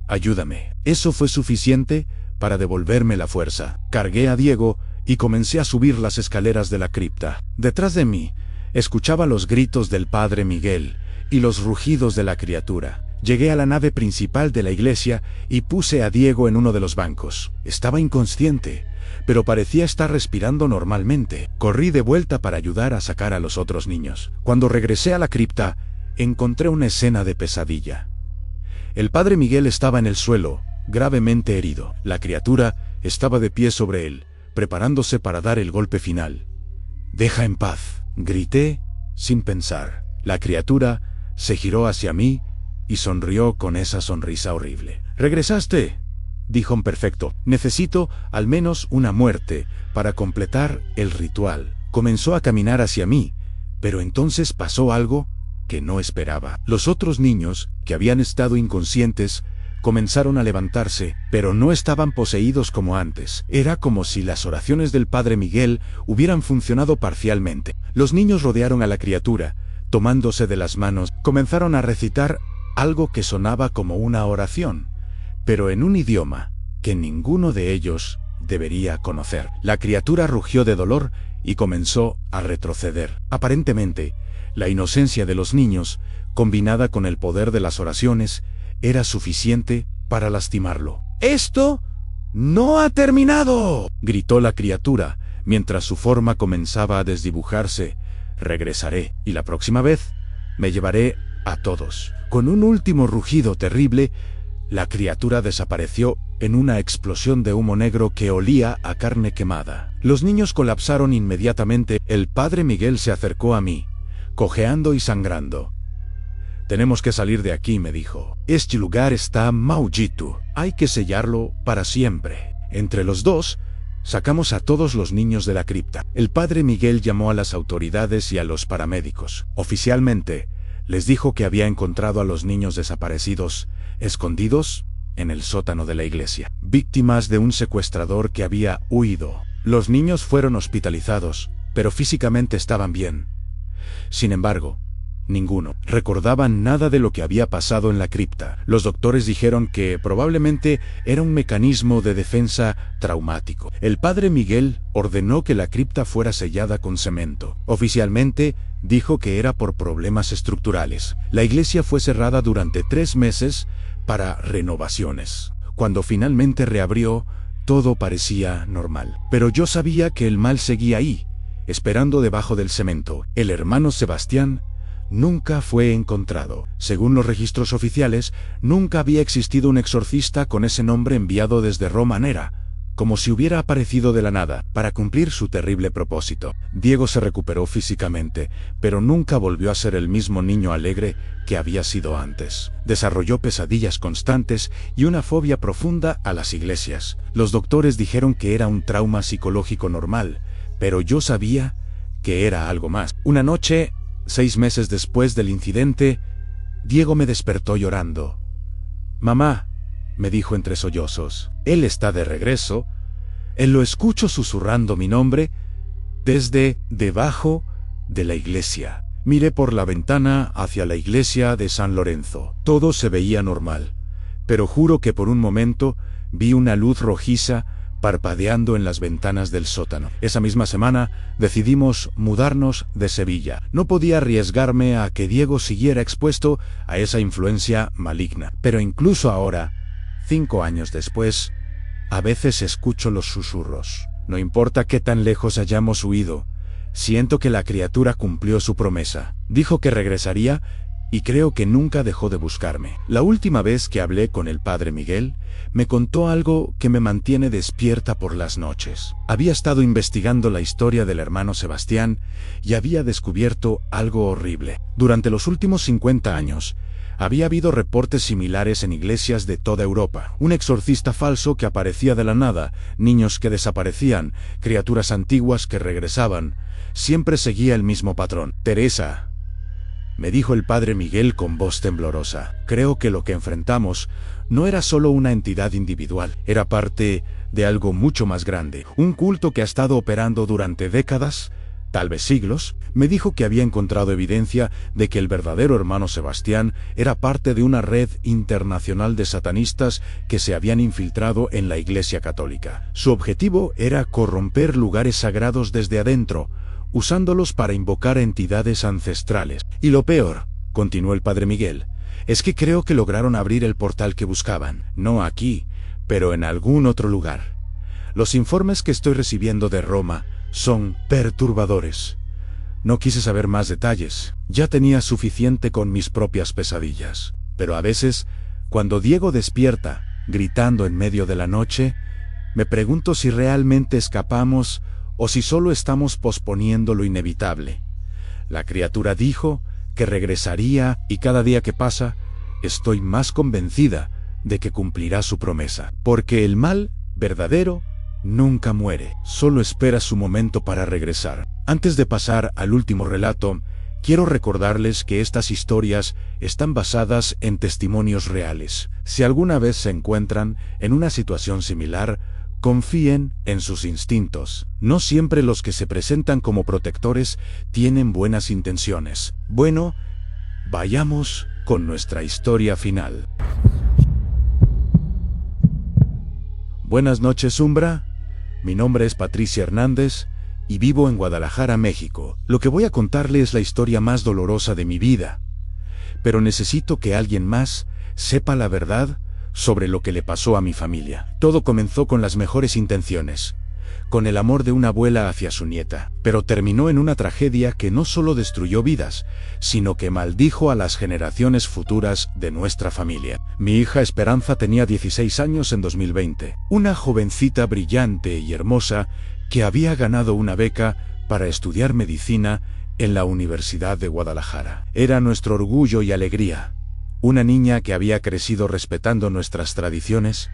ayúdame. Eso fue suficiente para devolverme la fuerza. Cargué a Diego y comencé a subir las escaleras de la cripta. Detrás de mí, escuchaba los gritos del padre Miguel y los rugidos de la criatura. Llegué a la nave principal de la iglesia y puse a Diego en uno de los bancos. Estaba inconsciente, pero parecía estar respirando normalmente. Corrí de vuelta para ayudar a sacar a los otros niños. Cuando regresé a la cripta, encontré una escena de pesadilla. El padre Miguel estaba en el suelo, gravemente herido. La criatura estaba de pie sobre él, preparándose para dar el golpe final. «Deja en paz», grité sin pensar. La criatura se giró hacia mí y sonrió con esa sonrisa horrible. «¿Regresaste?», dijo en perfecto. «Necesito al menos una muerte para completar el ritual». Comenzó a caminar hacia mí, pero entonces pasó algo que no esperaba. Los otros niños, que habían estado inconscientes, comenzaron a levantarse, pero no estaban poseídos como antes. Era como si las oraciones del padre Miguel hubieran funcionado parcialmente. Los niños rodearon a la criatura, tomándose de las manos, comenzaron a recitar algo que sonaba como una oración, pero en un idioma que ninguno de ellos debería conocer. La criatura rugió de dolor y comenzó a retroceder. Aparentemente, la inocencia de los niños, combinada con el poder de las oraciones, era suficiente para lastimarlo. «¡Esto no ha terminado!», gritó la criatura, mientras su forma comenzaba a desdibujarse. «Regresaré, y la próxima vez me llevaré a todos». Con un último rugido terrible, la criatura desapareció en una explosión de humo negro que olía a carne quemada. Los niños colapsaron inmediatamente. El padre Miguel se acercó a mí, cojeando y sangrando. «Tenemos que salir de aquí», me dijo. «Este lugar está maldito. Hay que sellarlo para siempre». Entre los dos, sacamos a todos los niños de la cripta. El padre Miguel llamó a las autoridades y a los paramédicos. Oficialmente, les dijo que había encontrado a los niños desaparecidos, escondidos en el sótano de la iglesia, víctimas de un secuestrador que había huido. Los niños fueron hospitalizados, pero físicamente estaban bien. Sin embargo, ninguno recordaba nada de lo que había pasado en la cripta. Los doctores dijeron que probablemente era un mecanismo de defensa traumático. El padre Miguel ordenó que la cripta fuera sellada con cemento. Oficialmente, dijo que era por problemas estructurales. La iglesia fue cerrada durante 3 meses para renovaciones. Cuando finalmente reabrió, todo parecía normal. Pero yo sabía que el mal seguía ahí, esperando debajo del cemento. El hermano Sebastián nunca fue encontrado. Según los registros oficiales, nunca había existido un exorcista con ese nombre enviado desde Roma Nera, como si hubiera aparecido de la nada, para cumplir su terrible propósito. Diego se recuperó físicamente, pero nunca volvió a ser el mismo niño alegre que había sido antes. Desarrolló pesadillas constantes y una fobia profunda a las iglesias. Los doctores dijeron que era un trauma psicológico normal, pero yo sabía que era algo más. Una noche, 6 meses después del incidente, Diego me despertó llorando. «Mamá», me dijo entre sollozos, «él está de regreso». Él lo escucho susurrando mi nombre desde debajo de la iglesia. Miré por la ventana hacia la iglesia de San Lorenzo. Todo se veía normal, pero juro que por un momento vi una luz rojiza parpadeando en las ventanas del sótano. Esa misma semana decidimos mudarnos de Sevilla. No podía arriesgarme a que Diego siguiera expuesto a esa influencia maligna. Pero incluso ahora, 5 años después, a veces escucho los susurros. No importa qué tan lejos hayamos huido, siento que la criatura cumplió su promesa. Dijo que regresaría y creo que nunca dejó de buscarme. La última vez que hablé con el padre Miguel, me contó algo que me mantiene despierta por las noches. Había estado investigando la historia del hermano Sebastián y había descubierto algo horrible. Durante los últimos 50 años, había habido reportes similares en iglesias de toda Europa. Un exorcista falso que aparecía de la nada, niños que desaparecían, criaturas antiguas que regresaban. Siempre seguía el mismo patrón. Teresa, me dijo el padre Miguel con voz temblorosa, creo que lo que enfrentamos no era solo una entidad individual, era parte de algo mucho más grande, un culto que ha estado operando durante décadas, tal vez siglos. Me dijo que había encontrado evidencia de que el verdadero hermano Sebastián era parte de una red internacional de satanistas que se habían infiltrado en la Iglesia Católica. Su objetivo era corromper lugares sagrados desde adentro, usándolos para invocar entidades ancestrales. Y lo peor, continuó el padre Miguel, es que creo que lograron abrir el portal que buscaban, no aquí, pero en algún otro lugar. Los informes que estoy recibiendo de Roma son perturbadores. No quise saber más detalles, ya tenía suficiente con mis propias pesadillas. Pero a veces, cuando Diego despierta, gritando en medio de la noche, me pregunto si realmente escapamos o si solo estamos posponiendo lo inevitable. La criatura dijo que regresaría y cada día que pasa, estoy más convencida de que cumplirá su promesa. Porque el mal verdadero nunca muere, solo espera su momento para regresar. Antes de pasar al último relato, quiero recordarles que estas historias están basadas en testimonios reales. Si alguna vez se encuentran en una situación similar, confíen en sus instintos. No siempre los que se presentan como protectores tienen buenas intenciones. Bueno, vayamos con nuestra historia final. Buenas noches, Umbra. Mi nombre es Patricia Hernández y vivo en Guadalajara, México. Lo que voy a contarle es la historia más dolorosa de mi vida. Pero necesito que alguien más sepa la verdad sobre lo que le pasó a mi familia. Todo comenzó con las mejores intenciones, con el amor de una abuela hacia su nieta, pero terminó en una tragedia que no solo destruyó vidas, sino que maldijo a las generaciones futuras de nuestra familia. Mi hija Esperanza tenía 16 años en 2020, una jovencita brillante y hermosa que había ganado una beca para estudiar medicina en la Universidad de Guadalajara. Era nuestro orgullo y alegría. Una niña que había crecido respetando nuestras tradiciones,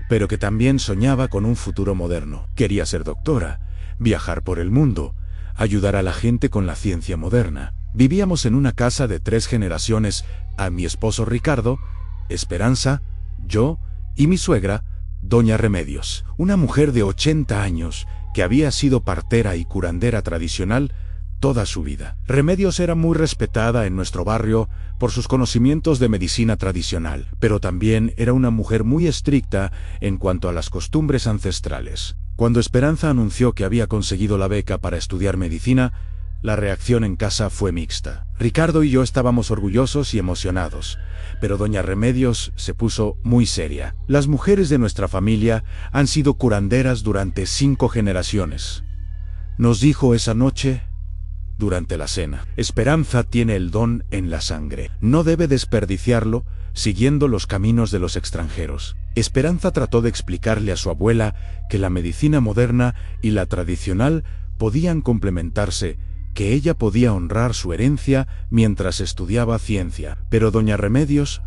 pero que también soñaba con un futuro moderno. Quería ser doctora, viajar por el mundo, ayudar a la gente con la ciencia moderna. Vivíamos en una casa de 3 generaciones, a mi esposo Ricardo, Esperanza, yo y mi suegra, doña Remedios, una mujer de 80 años que había sido partera y curandera tradicional toda su vida. Remedios era muy respetada en nuestro barrio por sus conocimientos de medicina tradicional, pero también era una mujer muy estricta en cuanto a las costumbres ancestrales. Cuando Esperanza anunció que había conseguido la beca para estudiar medicina, la reacción en casa fue mixta. Ricardo y yo estábamos orgullosos y emocionados, pero doña Remedios se puso muy seria. Las mujeres de nuestra familia han sido curanderas durante 5 generaciones. Nos dijo esa noche, durante la cena, Esperanza tiene el don en la sangre. No debe desperdiciarlo siguiendo los caminos de los extranjeros. Esperanza trató de explicarle a su abuela que la medicina moderna y la tradicional podían complementarse, que ella podía honrar su herencia mientras estudiaba ciencia. Pero doña Remedios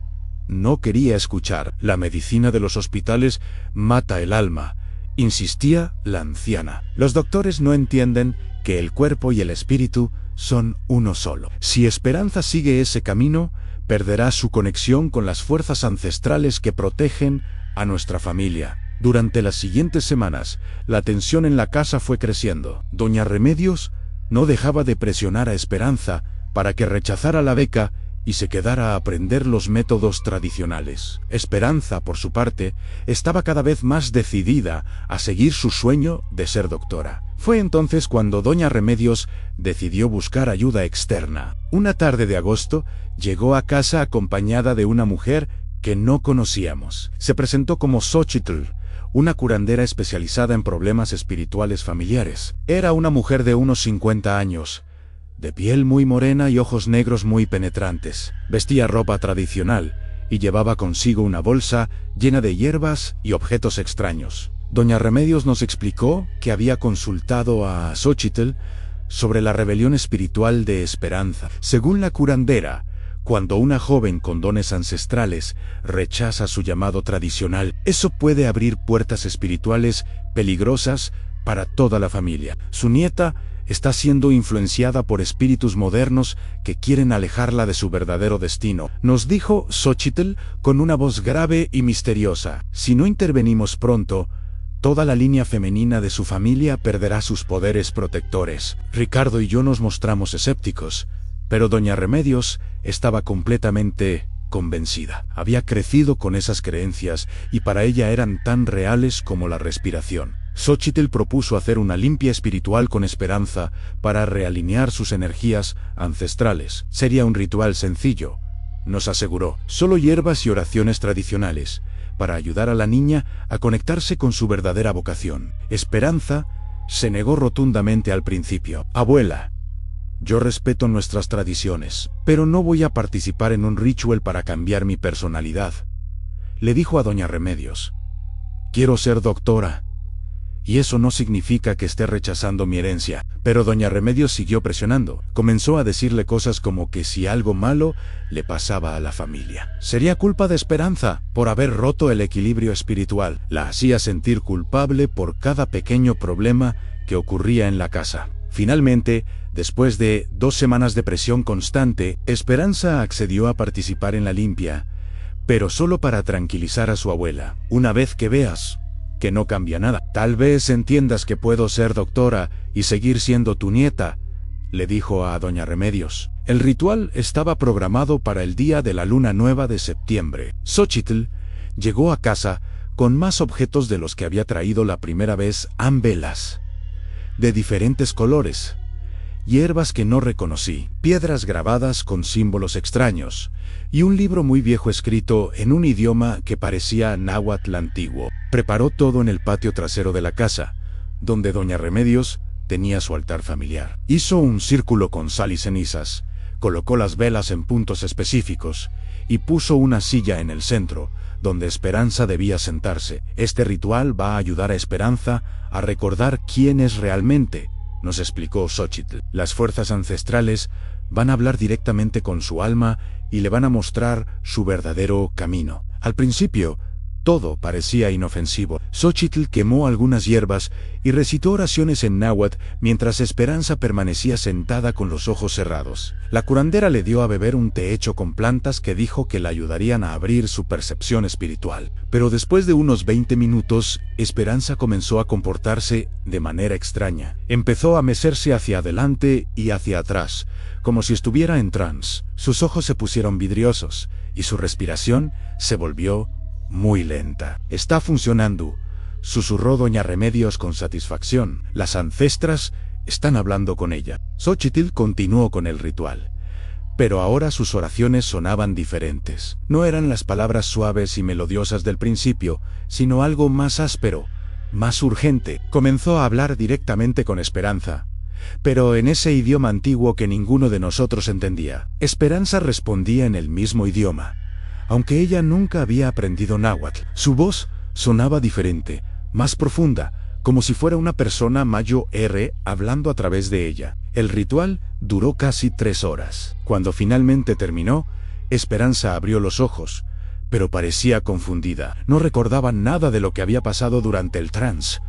no quería escuchar. La medicina de los hospitales mata el alma, insistía la anciana. Los doctores no entienden que el cuerpo y el espíritu son uno solo. Si Esperanza sigue ese camino, perderá su conexión con las fuerzas ancestrales que protegen a nuestra familia. Durante las siguientes semanas, la tensión en la casa fue creciendo. Doña Remedios no dejaba de presionar a Esperanza para que rechazara la beca y se quedara a aprender los métodos tradicionales. Esperanza, por su parte, estaba cada vez más decidida a seguir su sueño de ser doctora. Fue entonces cuando doña Remedios decidió buscar ayuda externa. Una tarde de agosto, llegó a casa acompañada de una mujer que no conocíamos. Se presentó como Xochitl, una curandera especializada en problemas espirituales familiares. Era una mujer de unos 50 años, de piel muy morena y ojos negros muy penetrantes. Vestía ropa tradicional y llevaba consigo una bolsa llena de hierbas y objetos extraños. Doña Remedios nos explicó que había consultado a Xochitl sobre la rebelión espiritual de Esperanza. Según la curandera, cuando una joven con dones ancestrales rechaza su llamado tradicional, eso puede abrir puertas espirituales peligrosas para toda la familia. Su nieta está siendo influenciada por espíritus modernos que quieren alejarla de su verdadero destino, nos dijo Xochitl con una voz grave y misteriosa. Si no intervenimos pronto, toda la línea femenina de su familia perderá sus poderes protectores. Ricardo y yo nos mostramos escépticos, pero doña Remedios estaba completamente convencida. Había crecido con esas creencias y para ella eran tan reales como la respiración. Xochitl propuso hacer una limpia espiritual con Esperanza para realinear sus energías ancestrales. Sería un ritual sencillo, nos aseguró, solo hierbas y oraciones tradicionales, para ayudar a la niña a conectarse con su verdadera vocación. Esperanza se negó rotundamente al principio. Abuela, yo respeto nuestras tradiciones, pero no voy a participar en un ritual para cambiar mi personalidad, le dijo a doña Remedios. Quiero ser doctora, y eso no significa que esté rechazando mi herencia. Pero doña Remedios siguió presionando. Comenzó a decirle cosas como que si algo malo le pasaba a la familia, sería culpa de Esperanza por haber roto el equilibrio espiritual. La hacía sentir culpable por cada pequeño problema que ocurría en la casa. Finalmente, después de 2 semanas de presión constante, Esperanza accedió a participar en la limpia, pero solo para tranquilizar a su abuela. Una vez que veas que no cambia nada, tal vez entiendas que puedo ser doctora y seguir siendo tu nieta, le dijo a doña Remedios. El ritual estaba programado para el día de la luna nueva de septiembre. Xochitl llegó a casa con más objetos de los que había traído la primera vez. Velas de diferentes colores, hierbas que no reconocí, piedras grabadas con símbolos extraños, y un libro muy viejo escrito en un idioma que parecía náhuatl antiguo. Preparó todo en el patio trasero de la casa, donde doña Remedios tenía su altar familiar. Hizo un círculo con sal y cenizas, colocó las velas en puntos específicos, y puso una silla en el centro, donde Esperanza debía sentarse. Este ritual va a ayudar a Esperanza a recordar quién es realmente, nos explicó Xochitl. Las fuerzas ancestrales van a hablar directamente con su alma y le van a mostrar su verdadero camino. Al principio, todo parecía inofensivo. Xochitl quemó algunas hierbas y recitó oraciones en náhuatl mientras Esperanza permanecía sentada con los ojos cerrados. La curandera le dio a beber un té hecho con plantas que dijo que la ayudarían a abrir su percepción espiritual. Pero después de unos 20 minutos, Esperanza comenzó a comportarse de manera extraña. Empezó a mecerse hacia adelante y hacia atrás, como si estuviera en trance. Sus ojos se pusieron vidriosos y su respiración se volvió muy lenta. Está funcionando, susurró doña Remedios con satisfacción. Las ancestras están hablando con ella. Xochitl continuó con el ritual, pero ahora sus oraciones sonaban diferentes. No eran las palabras suaves y melodiosas del principio, sino algo más áspero, más urgente. Comenzó a hablar directamente con Esperanza, pero en ese idioma antiguo que ninguno de nosotros entendía. Esperanza respondía en el mismo idioma, aunque ella nunca había aprendido náhuatl. Su voz sonaba diferente, más profunda, como si fuera una persona mayor hablando a través de ella. El ritual duró casi 3 horas. Cuando finalmente terminó, Esperanza abrió los ojos, pero parecía confundida. No recordaba nada de lo que había pasado durante el trance.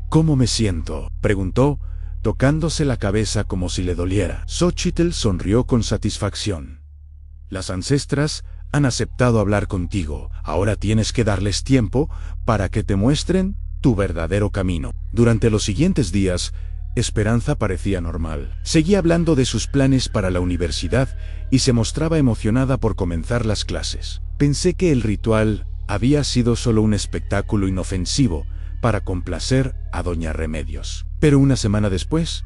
¿Cómo me siento?, preguntó, tocándose la cabeza como si le doliera. Xochitl sonrió con satisfacción. Las ancestras han aceptado hablar contigo. Ahora tienes que darles tiempo para que te muestren tu verdadero camino. Durante los siguientes días, Esperanza parecía normal. Seguía hablando de sus planes para la universidad y se mostraba emocionada por comenzar las clases. Pensé que el ritual había sido solo un espectáculo inofensivo para complacer a doña Remedios. Pero una semana después,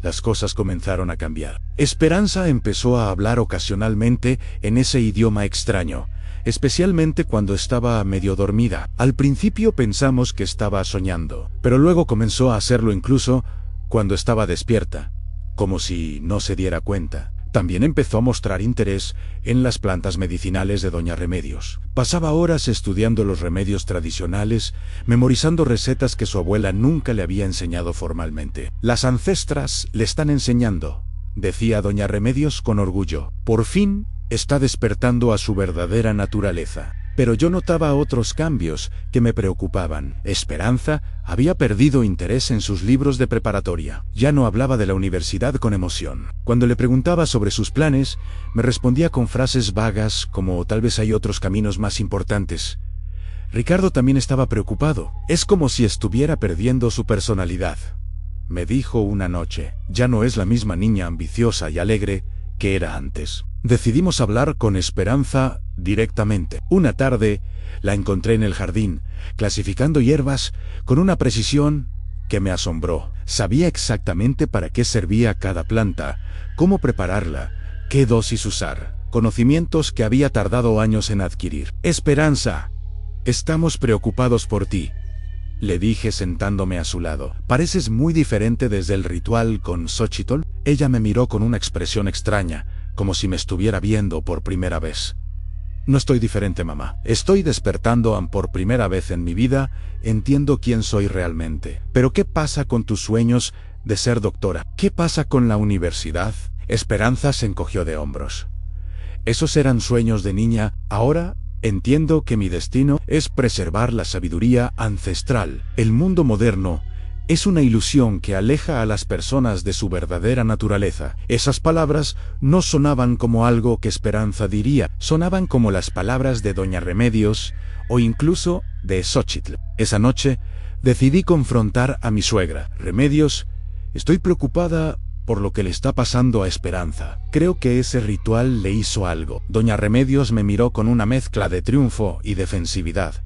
las cosas comenzaron a cambiar. Esperanza empezó a hablar ocasionalmente en ese idioma extraño, especialmente cuando estaba medio dormida. Al principio pensamos que estaba soñando, pero luego comenzó a hacerlo incluso cuando estaba despierta, como si no se diera cuenta. También empezó a mostrar interés en las plantas medicinales de doña Remedios. Pasaba horas estudiando los remedios tradicionales, memorizando recetas que su abuela nunca le había enseñado formalmente. Las ancestras le están enseñando, decía doña Remedios con orgullo. Por fin está despertando a su verdadera naturaleza. Pero yo notaba otros cambios que me preocupaban. Esperanza había perdido interés en sus libros de preparatoria. Ya no hablaba de la universidad con emoción. Cuando le preguntaba sobre sus planes, me respondía con frases vagas como tal vez hay otros caminos más importantes. Ricardo también estaba preocupado. Es como si estuviera perdiendo su personalidad, me dijo una noche. Ya no es la misma niña ambiciosa y alegre que era antes. Decidimos hablar con Esperanza directamente. Una tarde la encontré en el jardín, clasificando hierbas con una precisión que me asombró. Sabía exactamente para qué servía cada planta, cómo prepararla, qué dosis usar, conocimientos que había tardado años en adquirir. Esperanza, estamos preocupados por ti, le dije sentándome a su lado. Pareces muy diferente desde el ritual con Xochitl. Ella me miró con una expresión extraña, como si me estuviera viendo por primera vez. No estoy diferente, mamá. Estoy despertando por primera vez en mi vida, entiendo quién soy realmente. Pero ¿qué pasa con tus sueños de ser doctora? ¿Qué pasa con la universidad? Esperanza se encogió de hombros. Esos eran sueños de niña, ahora entiendo que mi destino es preservar la sabiduría ancestral. El mundo moderno es una ilusión que aleja a las personas de su verdadera naturaleza. Esas palabras no sonaban como algo que Esperanza diría, sonaban como las palabras de doña Remedios o incluso de Xochitl. Esa noche decidí confrontar a mi suegra. Remedios, estoy preocupada por lo que le está pasando a Esperanza. Creo que ese ritual le hizo algo. Doña Remedios me miró con una mezcla de triunfo y defensividad.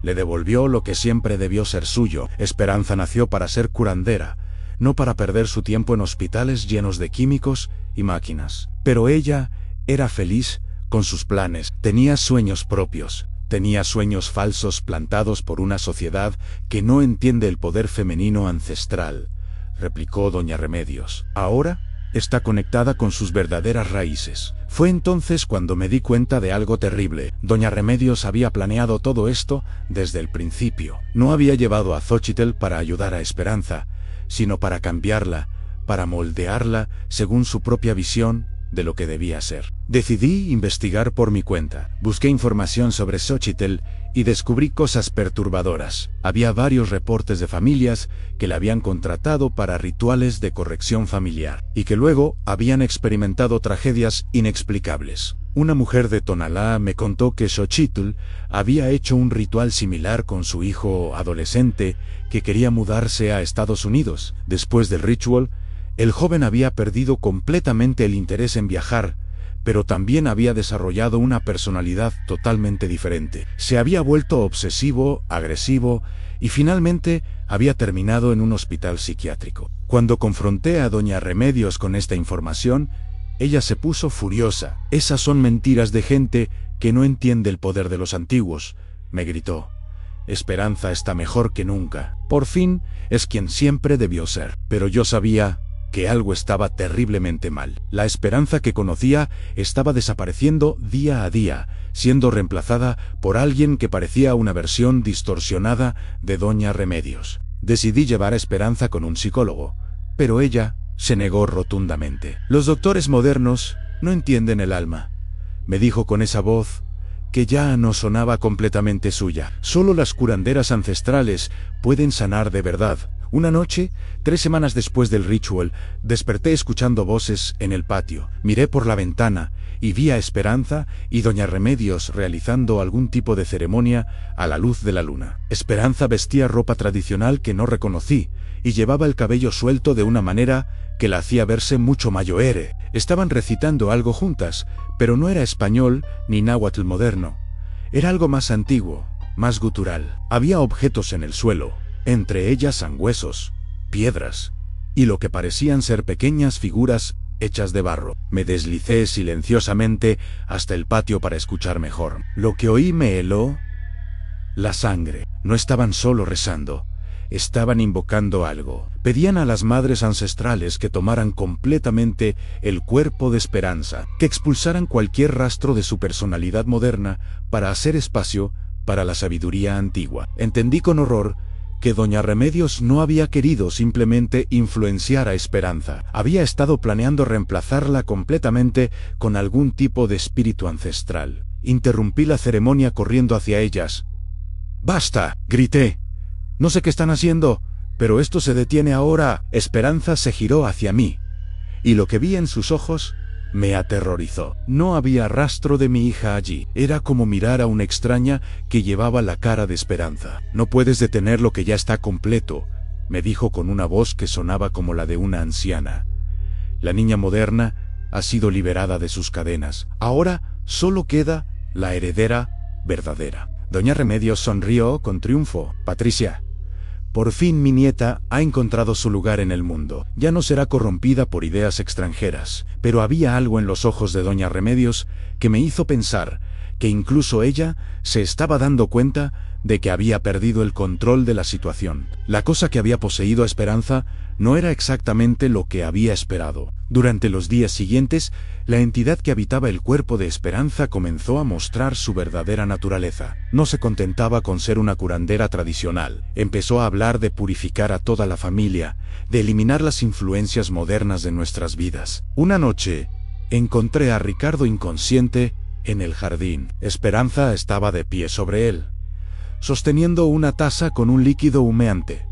Le devolvió lo que siempre debió ser suyo. Esperanza nació para ser curandera, no para perder su tiempo en hospitales llenos de químicos y máquinas. Pero ella era feliz con sus planes, tenía sueños propios, tenía sueños falsos plantados por una sociedad que no entiende el poder femenino ancestral, replicó doña Remedios. Ahora está conectada con sus verdaderas raíces. Fue entonces cuando me di cuenta de algo terrible. Doña Remedios había planeado todo esto desde el principio. No había llevado a Xochitl para ayudar a Esperanza, sino para cambiarla, para moldearla según su propia visión de lo que debía ser. Decidí investigar por mi cuenta. Busqué información sobre Xochitl y descubrí cosas perturbadoras. Había varios reportes de familias que la habían contratado para rituales de corrección familiar y que luego habían experimentado tragedias inexplicables. Una mujer de Tonalá me contó que Xochitl había hecho un ritual similar con su hijo adolescente que quería mudarse a Estados Unidos. Después del ritual, el joven había perdido completamente el interés en viajar, pero también había desarrollado una personalidad totalmente diferente. Se había vuelto obsesivo, agresivo y finalmente había terminado en un hospital psiquiátrico. Cuando confronté a doña Remedios con esta información, ella se puso furiosa. Esas son mentiras de gente que no entiende el poder de los antiguos, me gritó. Esperanza está mejor que nunca. Por fin es quien siempre debió ser. Pero yo sabía que algo estaba terriblemente mal. La Esperanza que conocía estaba desapareciendo día a día, siendo reemplazada por alguien que parecía una versión distorsionada de doña Remedios. Decidí llevar a Esperanza con un psicólogo, pero ella se negó rotundamente. Los doctores modernos no entienden el alma, me dijo con esa voz que ya no sonaba completamente suya. Solo las curanderas ancestrales pueden sanar de verdad. Una noche, 3 semanas después del ritual, desperté escuchando voces en el patio. Miré por la ventana y vi a Esperanza y doña Remedios realizando algún tipo de ceremonia a la luz de la luna. Esperanza vestía ropa tradicional que no reconocí y llevaba el cabello suelto de una manera que la hacía verse mucho mayor. Estaban recitando algo juntas, pero no era español ni náhuatl moderno. Era algo más antiguo, más gutural. Había objetos en el suelo, entre ellas sangüesos, piedras, y lo que parecían ser pequeñas figuras hechas de barro. Me deslicé silenciosamente hasta el patio para escuchar mejor. Lo que oí me heló la sangre. No estaban solo rezando, estaban invocando algo. Pedían a las madres ancestrales que tomaran completamente el cuerpo de Esperanza, que expulsaran cualquier rastro de su personalidad moderna para hacer espacio para la sabiduría antigua. Entendí con horror que doña Remedios no había querido simplemente influenciar a Esperanza. Había estado planeando reemplazarla completamente con algún tipo de espíritu ancestral. Interrumpí la ceremonia corriendo hacia ellas. ¡Basta!, grité. No sé qué están haciendo, pero esto se detiene ahora. Esperanza se giró hacia mí, y lo que vi en sus ojos me aterrorizó. No había rastro de mi hija allí. Era como mirar a una extraña que llevaba la cara de Esperanza. No puedes detener lo que ya está completo, me dijo con una voz que sonaba como la de una anciana. La niña moderna ha sido liberada de sus cadenas. Ahora solo queda la heredera verdadera. Doña Remedios sonrió con triunfo. Patricia, por fin mi nieta ha encontrado su lugar en el mundo. Ya no será corrompida por ideas extranjeras. Pero había algo en los ojos de doña Remedios que me hizo pensar que incluso ella se estaba dando cuenta de que había perdido el control de la situación. La cosa que había poseído a Esperanza no era exactamente lo que había esperado. Durante los días siguientes, la entidad que habitaba el cuerpo de Esperanza comenzó a mostrar su verdadera naturaleza. No se contentaba con ser una curandera tradicional. Empezó a hablar de purificar a toda la familia, de eliminar las influencias modernas de nuestras vidas. Una noche, encontré a Ricardo inconsciente en el jardín. Esperanza estaba de pie sobre él, sosteniendo una taza con un líquido humeante.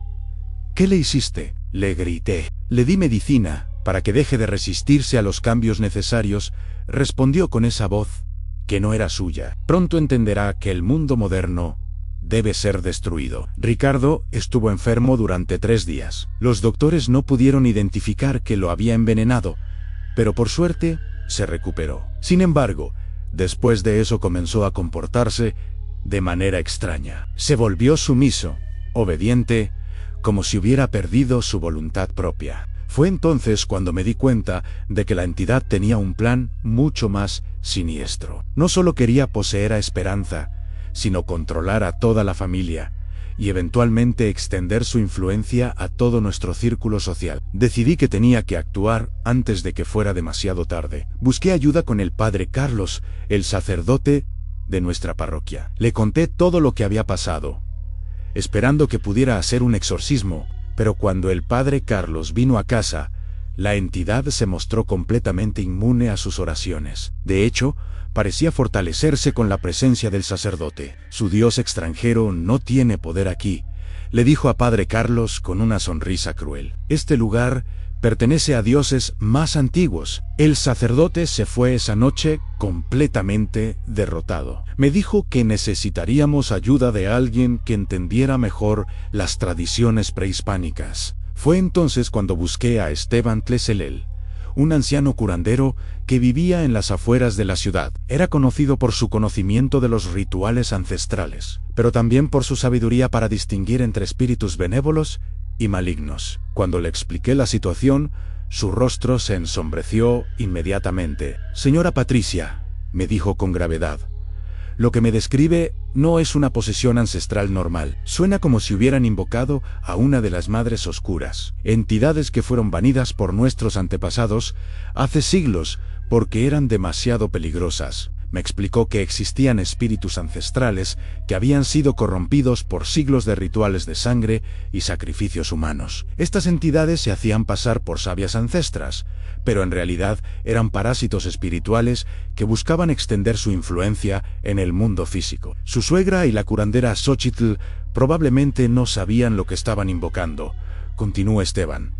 ¿Qué le hiciste?, le grité. Le di medicina para que deje de resistirse a los cambios necesarios, respondió con esa voz que no era suya. Pronto entenderá que el mundo moderno debe ser destruido. Ricardo estuvo enfermo durante 3 días. Los doctores no pudieron identificar que lo había envenenado, pero por suerte se recuperó. Sin embargo, después de eso comenzó a comportarse de manera extraña. Se volvió sumiso, obediente, como si hubiera perdido su voluntad propia. Fue entonces cuando me di cuenta de que la entidad tenía un plan mucho más siniestro. No solo quería poseer a Esperanza, sino controlar a toda la familia y eventualmente extender su influencia a todo nuestro círculo social. Decidí que tenía que actuar antes de que fuera demasiado tarde. Busqué ayuda con el padre Carlos, el sacerdote de nuestra parroquia. Le conté todo lo que había pasado, esperando que pudiera hacer un exorcismo, pero cuando el padre Carlos vino a casa, la entidad se mostró completamente inmune a sus oraciones. De hecho, parecía fortalecerse con la presencia del sacerdote. Su dios extranjero no tiene poder aquí, le dijo a padre Carlos con una sonrisa cruel. Este lugar pertenece a dioses más antiguos. El sacerdote se fue esa noche completamente derrotado. Me dijo que necesitaríamos ayuda de alguien que entendiera mejor las tradiciones prehispánicas. Fue entonces cuando busqué a Esteban Tleselel, un anciano curandero que vivía en las afueras de la ciudad. Era conocido por su conocimiento de los rituales ancestrales, pero también por su sabiduría para distinguir entre espíritus benévolos y malignos. Cuando le expliqué la situación, su rostro se ensombreció inmediatamente. Señora Patricia, me dijo con gravedad, lo que me describe no es una posesión ancestral normal. Suena como si hubieran invocado a una de las madres oscuras, entidades que fueron banidas por nuestros antepasados hace siglos porque eran demasiado peligrosas. Me explicó que existían espíritus ancestrales que habían sido corrompidos por siglos de rituales de sangre y sacrificios humanos. Estas entidades se hacían pasar por sabias ancestras, pero en realidad eran parásitos espirituales que buscaban extender su influencia en el mundo físico. Su suegra y la curandera Xochitl probablemente no sabían lo que estaban invocando, continuó Esteban.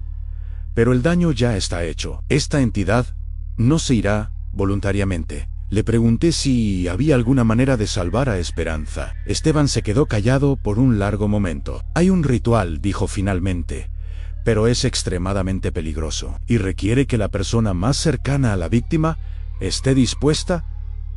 Pero el daño ya está hecho. Esta entidad no se irá voluntariamente. Le pregunté si había alguna manera de salvar a Esperanza. Esteban se quedó callado por un largo momento. Hay un ritual, dijo finalmente, pero es extremadamente peligroso y requiere que la persona más cercana a la víctima esté dispuesta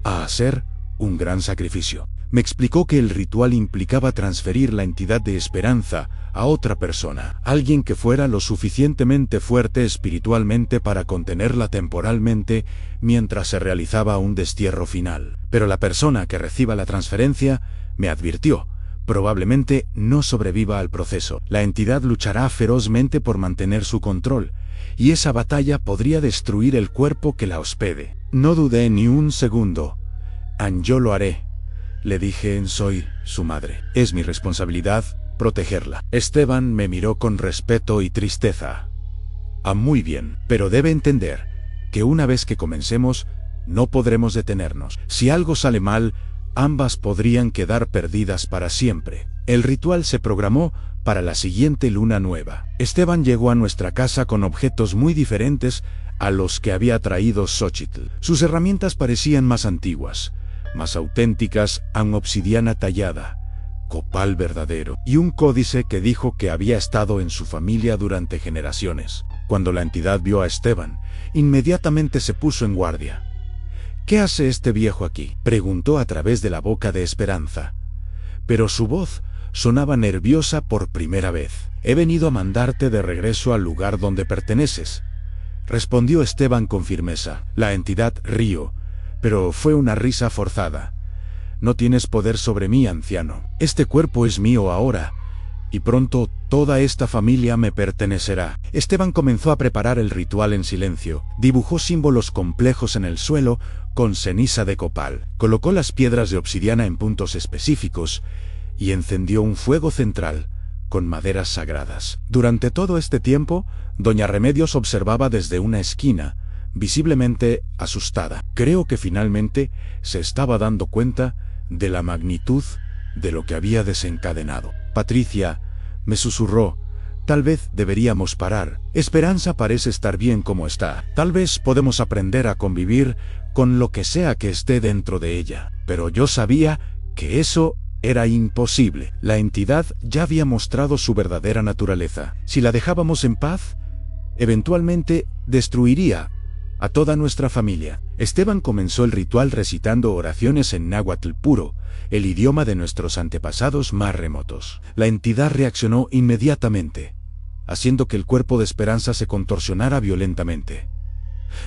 a hacer un gran sacrificio. Me explicó que el ritual implicaba transferir la entidad de Esperanza a otra persona, alguien que fuera lo suficientemente fuerte espiritualmente para contenerla temporalmente mientras se realizaba un destierro final. Pero la persona que reciba la transferencia, me advirtió, probablemente no sobreviva al proceso. La entidad luchará ferozmente por mantener su control, y esa batalla podría destruir el cuerpo que la hospede. No dudé ni un segundo. Yo lo haré, le dije. Soy su madre. Es mi responsabilidad protegerla. Esteban me miró con respeto y tristeza. Muy bien, pero debe entender que una vez que comencemos, no podremos detenernos. Si algo sale mal, ambas podrían quedar perdidas para siempre. El ritual se programó para la siguiente luna nueva. Esteban llegó a nuestra casa con objetos muy diferentes a los que había traído Xochitl. Sus herramientas parecían más antiguas, más auténticas, obsidiana tallada, copal verdadero, y un códice que dijo que había estado en su familia durante generaciones. Cuando la entidad vio a Esteban, inmediatamente se puso en guardia. «¿Qué hace este viejo aquí?», preguntó a través de la boca de Esperanza. Pero su voz sonaba nerviosa por primera vez. «He venido a mandarte de regreso al lugar donde perteneces», respondió Esteban con firmeza. La entidad rió, pero fue una risa forzada. «No tienes poder sobre mí, anciano. Este cuerpo es mío ahora, y pronto toda esta familia me pertenecerá». Esteban comenzó a preparar el ritual en silencio. Dibujó símbolos complejos en el suelo con ceniza de copal. Colocó las piedras de obsidiana en puntos específicos y encendió un fuego central con maderas sagradas. Durante todo este tiempo, doña Remedios observaba desde una esquina, visiblemente asustada. Creo que finalmente se estaba dando cuenta de la magnitud de lo que había desencadenado. «Patricia», me susurró, «tal vez deberíamos parar. Esperanza parece estar bien como está. Tal vez podemos aprender a convivir con lo que sea que esté dentro de ella». Pero yo sabía que eso era imposible. La entidad ya había mostrado su verdadera naturaleza. Si la dejábamos en paz, eventualmente destruiría a toda nuestra familia. Esteban comenzó el ritual recitando oraciones en náhuatl puro, el idioma de nuestros antepasados más remotos. La entidad reaccionó inmediatamente, haciendo que el cuerpo de Esperanza se contorsionara violentamente.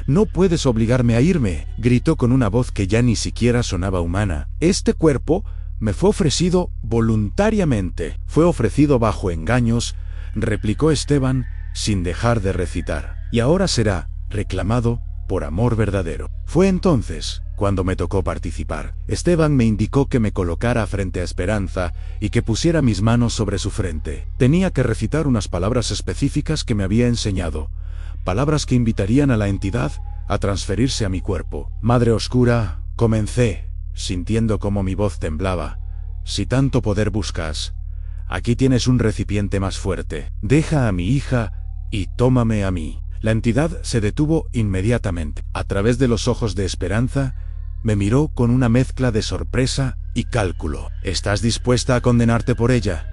«No puedes obligarme a irme», gritó con una voz que ya ni siquiera sonaba humana. «Este cuerpo me fue ofrecido voluntariamente». «Fue ofrecido bajo engaños», replicó Esteban sin dejar de recitar. «Y ahora será reclamado por amor verdadero». Fue entonces cuando me tocó participar. Esteban me indicó que me colocara frente a Esperanza y que pusiera mis manos sobre su frente. Tenía que recitar unas palabras específicas que me había enseñado, palabras que invitarían a la entidad a transferirse a mi cuerpo. «Madre Oscura», comencé, sintiendo cómo mi voz temblaba, «si tanto poder buscas, aquí tienes un recipiente más fuerte. Deja a mi hija y tómame a mí». La entidad se detuvo inmediatamente. A través de los ojos de Esperanza, me miró con una mezcla de sorpresa y cálculo. «¿Estás dispuesta a condenarte por ella?»,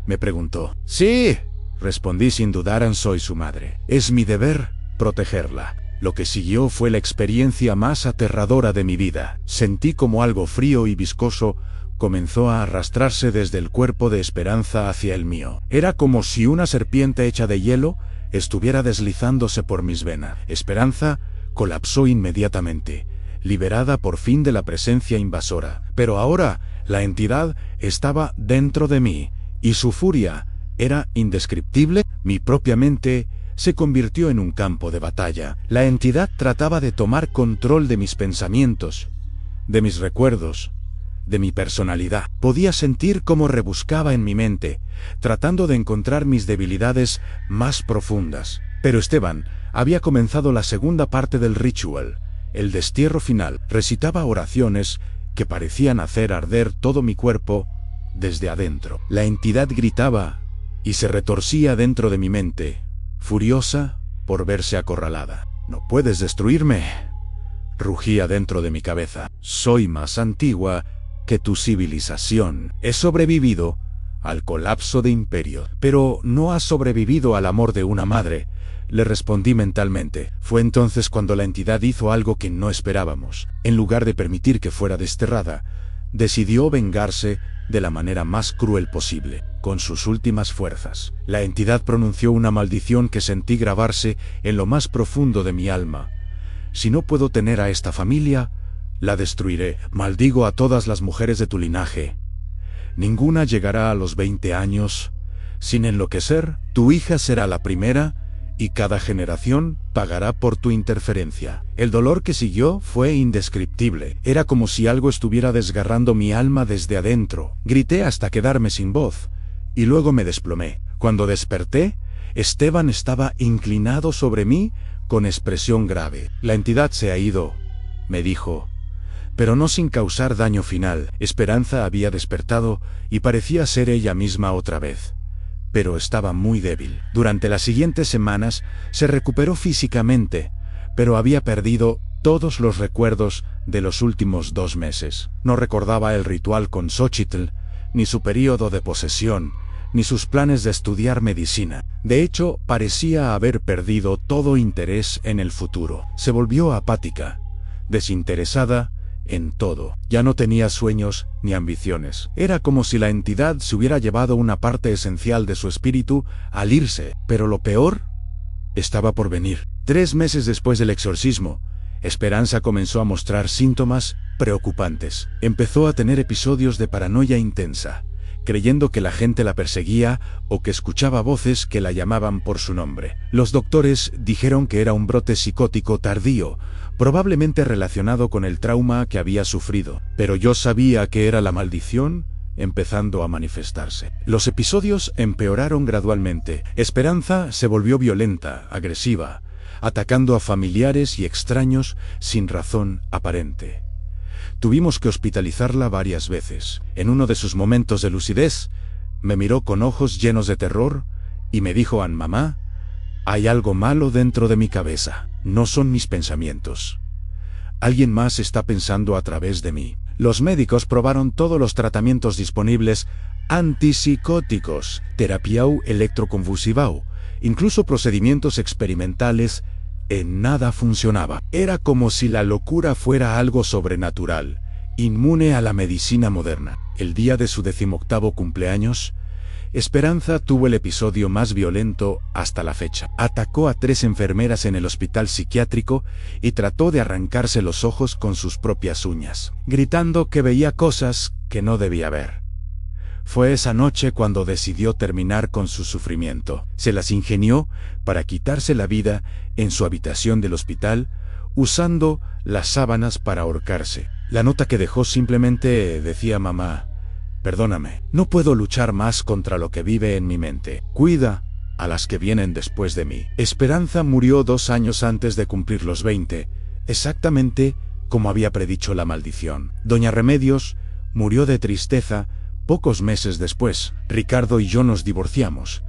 me preguntó. «Sí», respondí sin dudar. «Soy su madre. Es mi deber protegerla». Lo que siguió fue la experiencia más aterradora de mi vida. Sentí como algo frío y viscoso comenzó a arrastrarse desde el cuerpo de Esperanza hacia el mío. Era como si una serpiente hecha de hielo estuviera deslizándose por mis venas. Esperanza colapsó inmediatamente, liberada por fin de la presencia invasora. Pero ahora la entidad estaba dentro de mí, y su furia era indescriptible. Mi propia mente se convirtió en un campo de batalla. La entidad trataba de tomar control de mis pensamientos, de mis recuerdos, de mi personalidad. Podía sentir cómo rebuscaba en mi mente, tratando de encontrar mis debilidades más profundas. Pero Esteban había comenzado la segunda parte del ritual, el destierro final. Recitaba oraciones que parecían hacer arder todo mi cuerpo desde adentro. La entidad gritaba y se retorcía dentro de mi mente, furiosa por verse acorralada. «No puedes destruirme», rugía dentro de mi cabeza. «Soy más antigua que tu civilización. He sobrevivido al colapso de imperio. Pero no has sobrevivido al amor de una madre, le respondí mentalmente. Fue entonces cuando la entidad hizo algo que no esperábamos. En lugar de permitir que fuera desterrada, decidió vengarse de la manera más cruel posible, con sus últimas fuerzas. La entidad pronunció una maldición que sentí grabarse en lo más profundo de mi alma. Si no puedo tener a esta familia, la destruiré. Maldigo a todas las mujeres de tu linaje. Ninguna llegará a los 20 años sin enloquecer. Tu hija será la primera, y cada generación pagará por tu interferencia. El dolor que siguió fue indescriptible. Era como si algo estuviera desgarrando mi alma desde adentro. Grité hasta quedarme sin voz, y luego me desplomé. Cuando desperté, Esteban estaba inclinado sobre mí con expresión grave. La entidad se ha ido, me dijo, pero no sin causar daño final. Esperanza había despertado y parecía ser ella misma otra vez, pero estaba muy débil. Durante las siguientes semanas se recuperó físicamente, pero había perdido todos los recuerdos de los últimos 2 meses. No recordaba el ritual con Xochitl, ni su período de posesión, ni sus planes de estudiar medicina. De hecho, parecía haber perdido todo interés en el futuro. Se volvió apática, desinteresada en todo. Ya no tenía sueños ni ambiciones. Era como si la entidad se hubiera llevado una parte esencial de su espíritu al irse. Pero lo peor estaba por venir. 3 meses después del exorcismo, Esperanza comenzó a mostrar síntomas preocupantes. Empezó a tener episodios de paranoia intensa, creyendo que la gente la perseguía o que escuchaba voces que la llamaban por su nombre. Los doctores dijeron que era un brote psicótico tardío, probablemente relacionado con el trauma que había sufrido, pero yo sabía que era la maldición empezando a manifestarse. Los episodios empeoraron gradualmente. Esperanza se volvió violenta, agresiva, atacando a familiares y extraños sin razón aparente. Tuvimos que hospitalizarla varias veces. En uno de sus momentos de lucidez, me miró con ojos llenos de terror y me dijo: mamá, hay algo malo dentro de mi cabeza. No son mis pensamientos. Alguien más está pensando a través de mí. Los médicos probaron todos los tratamientos disponibles, antipsicóticos, terapiau electroconvulsivau, incluso procedimientos experimentales. En nada funcionaba. Era como si la locura fuera algo sobrenatural, inmune a la medicina moderna. El día de su 18º cumpleaños, Esperanza tuvo el episodio más violento hasta la fecha. Atacó a 3 enfermeras en el hospital psiquiátrico y trató de arrancarse los ojos con sus propias uñas, gritando que veía cosas que no debía ver. Fue esa noche cuando decidió terminar con su sufrimiento. Se las ingenió para quitarse la vida en su habitación del hospital, usando las sábanas para ahorcarse. La nota que dejó simplemente decía: mamá, perdóname, no puedo luchar más contra lo que vive en mi mente. Cuida a las que vienen después de mí. Esperanza murió 2 años antes de cumplir los 20, exactamente como había predicho la maldición. Doña Remedios murió de tristeza pocos meses después. Ricardo y yo nos divorciamos,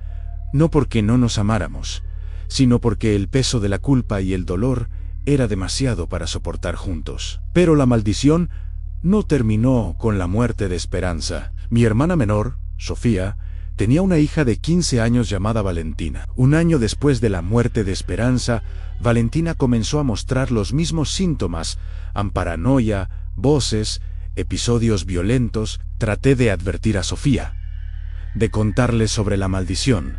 no porque no nos amáramos, sino porque el peso de la culpa y el dolor era demasiado para soportar juntos. Pero la maldición no terminó con la muerte de Esperanza. Mi hermana menor, Sofía, tenía una hija de 15 años llamada Valentina. 1 año después de la muerte de Esperanza, Valentina comenzó a mostrar los mismos síntomas: paranoia, voces, episodios violentos. Traté de advertir a Sofía, de contarle sobre la maldición,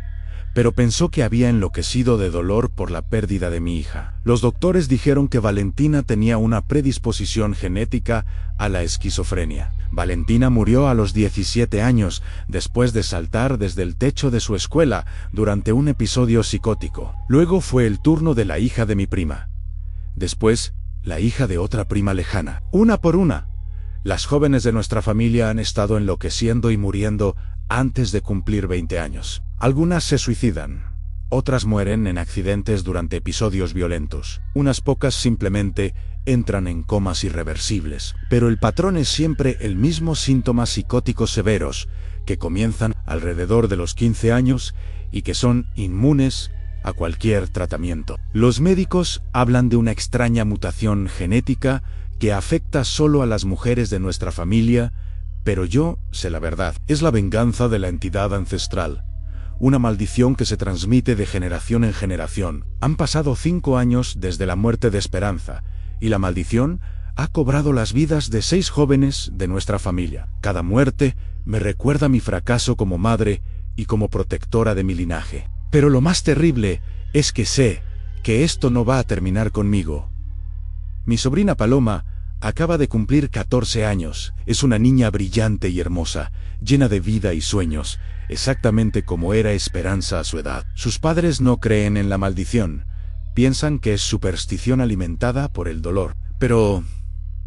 pero pensó que había enloquecido de dolor por la pérdida de mi hija. Los doctores dijeron que Valentina tenía una predisposición genética a la esquizofrenia. Valentina murió a los 17 años después de saltar desde el techo de su escuela durante un episodio psicótico. Luego fue el turno de la hija de mi prima. Después, la hija de otra prima lejana. Una por una, las jóvenes de nuestra familia han estado enloqueciendo y muriendo antes de cumplir 20 años. Algunas se suicidan, otras mueren en accidentes durante episodios violentos. Unas pocas simplemente entran en comas irreversibles. Pero el patrón es siempre el mismo: síntomas psicóticos severos que comienzan alrededor de los 15 años y que son inmunes a cualquier tratamiento. Los médicos hablan de una extraña mutación genética que afecta solo a las mujeres de nuestra familia, Pero yo sé la verdad. Es la venganza de la entidad ancestral. Una maldición que se transmite de generación en generación. Han pasado 5 años desde la muerte de Esperanza, y la maldición ha cobrado las vidas de 6 jóvenes de nuestra familia. Cada muerte me recuerda mi fracaso como madre y como protectora de mi linaje. Pero lo más terrible es que sé que esto no va a terminar conmigo. Mi sobrina Paloma acaba de cumplir 14 años. Es una niña brillante y hermosa, llena de vida y sueños, exactamente como era Esperanza a su edad. Sus padres no creen en la maldición. Piensan que es superstición alimentada por el dolor. Pero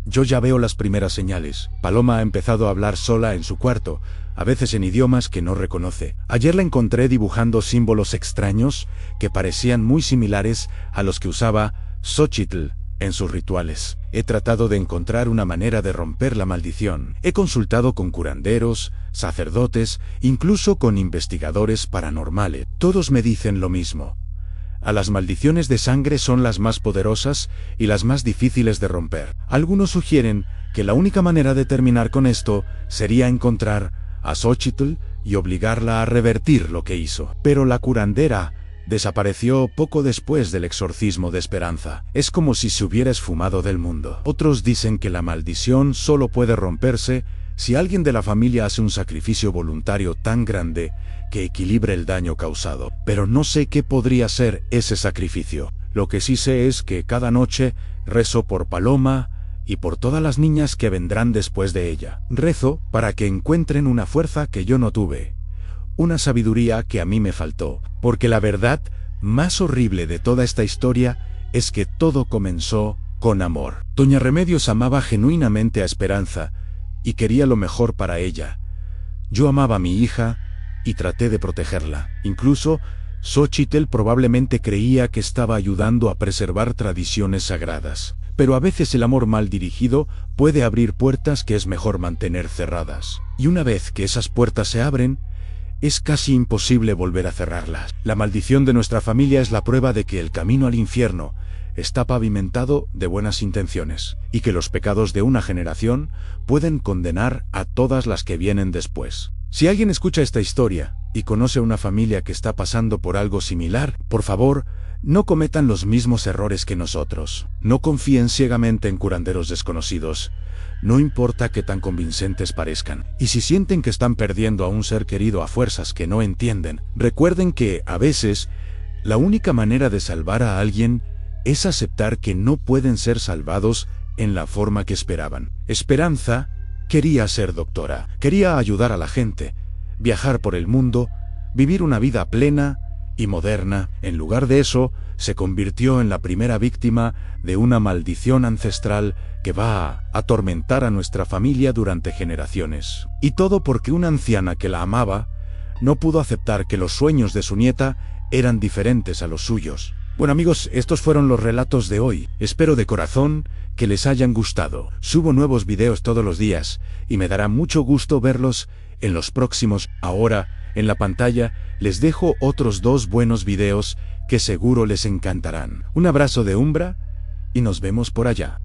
yo ya veo las primeras señales. Paloma ha empezado a hablar sola en su cuarto, a veces en idiomas que no reconoce. Ayer la encontré dibujando símbolos extraños que parecían muy similares a los que usaba Xochitl en sus rituales. He tratado de encontrar una manera de romper la maldición. He consultado con curanderos, sacerdotes, incluso con investigadores paranormales. Todos me dicen lo mismo. A las maldiciones de sangre son las más poderosas y las más difíciles de romper. Algunos sugieren que la única manera de terminar con esto sería encontrar a Xochitl y obligarla a revertir lo que hizo. Pero la curandera desapareció poco después del exorcismo de Esperanza. Es como si se hubiera esfumado del mundo. Otros dicen que la maldición solo puede romperse si alguien de la familia hace un sacrificio voluntario tan grande que equilibre el daño causado. Pero no sé qué podría ser ese sacrificio. Lo que sí sé es que cada noche rezo por Paloma y por todas las niñas que vendrán después de ella. Rezo para que encuentren una fuerza que yo no tuve, una sabiduría que a mí me faltó, porque la verdad más horrible de toda esta historia es que todo comenzó con amor. Doña Remedios amaba genuinamente a Esperanza y quería lo mejor para ella. Yo amaba a mi hija y traté de protegerla. Incluso Xochitl probablemente creía que estaba ayudando a preservar tradiciones sagradas. Pero a veces el amor mal dirigido puede abrir puertas que es mejor mantener cerradas. Y una vez que esas puertas se abren, es casi imposible volver a cerrarlas. La maldición de nuestra familia es la prueba de que el camino al infierno está pavimentado de buenas intenciones, y que los pecados de una generación pueden condenar a todas las que vienen después. Si alguien escucha esta historia y conoce a una familia que está pasando por algo similar, por favor, no cometan los mismos errores que nosotros. No confíen ciegamente en curanderos desconocidos. No importa qué tan convincentes parezcan. Y si sienten que están perdiendo a un ser querido a fuerzas que no entienden, recuerden que, a veces, la única manera de salvar a alguien es aceptar que no pueden ser salvados en la forma que esperaban. Esperanza quería ser doctora, quería ayudar a la gente, viajar por el mundo, vivir una vida plena y moderna. En lugar de eso, se convirtió en la primera víctima de una maldición ancestral que va a atormentar a nuestra familia durante generaciones. Y todo porque una anciana que la amaba no pudo aceptar que los sueños de su nieta eran diferentes a los suyos. Bueno amigos, estos fueron los relatos de hoy. Espero de corazón que les hayan gustado. Subo nuevos videos todos los días y me dará mucho gusto verlos en los próximos. Ahora, en la pantalla, les dejo otros 2 buenos videos que seguro les encantarán. Un abrazo de Umbra y nos vemos por allá.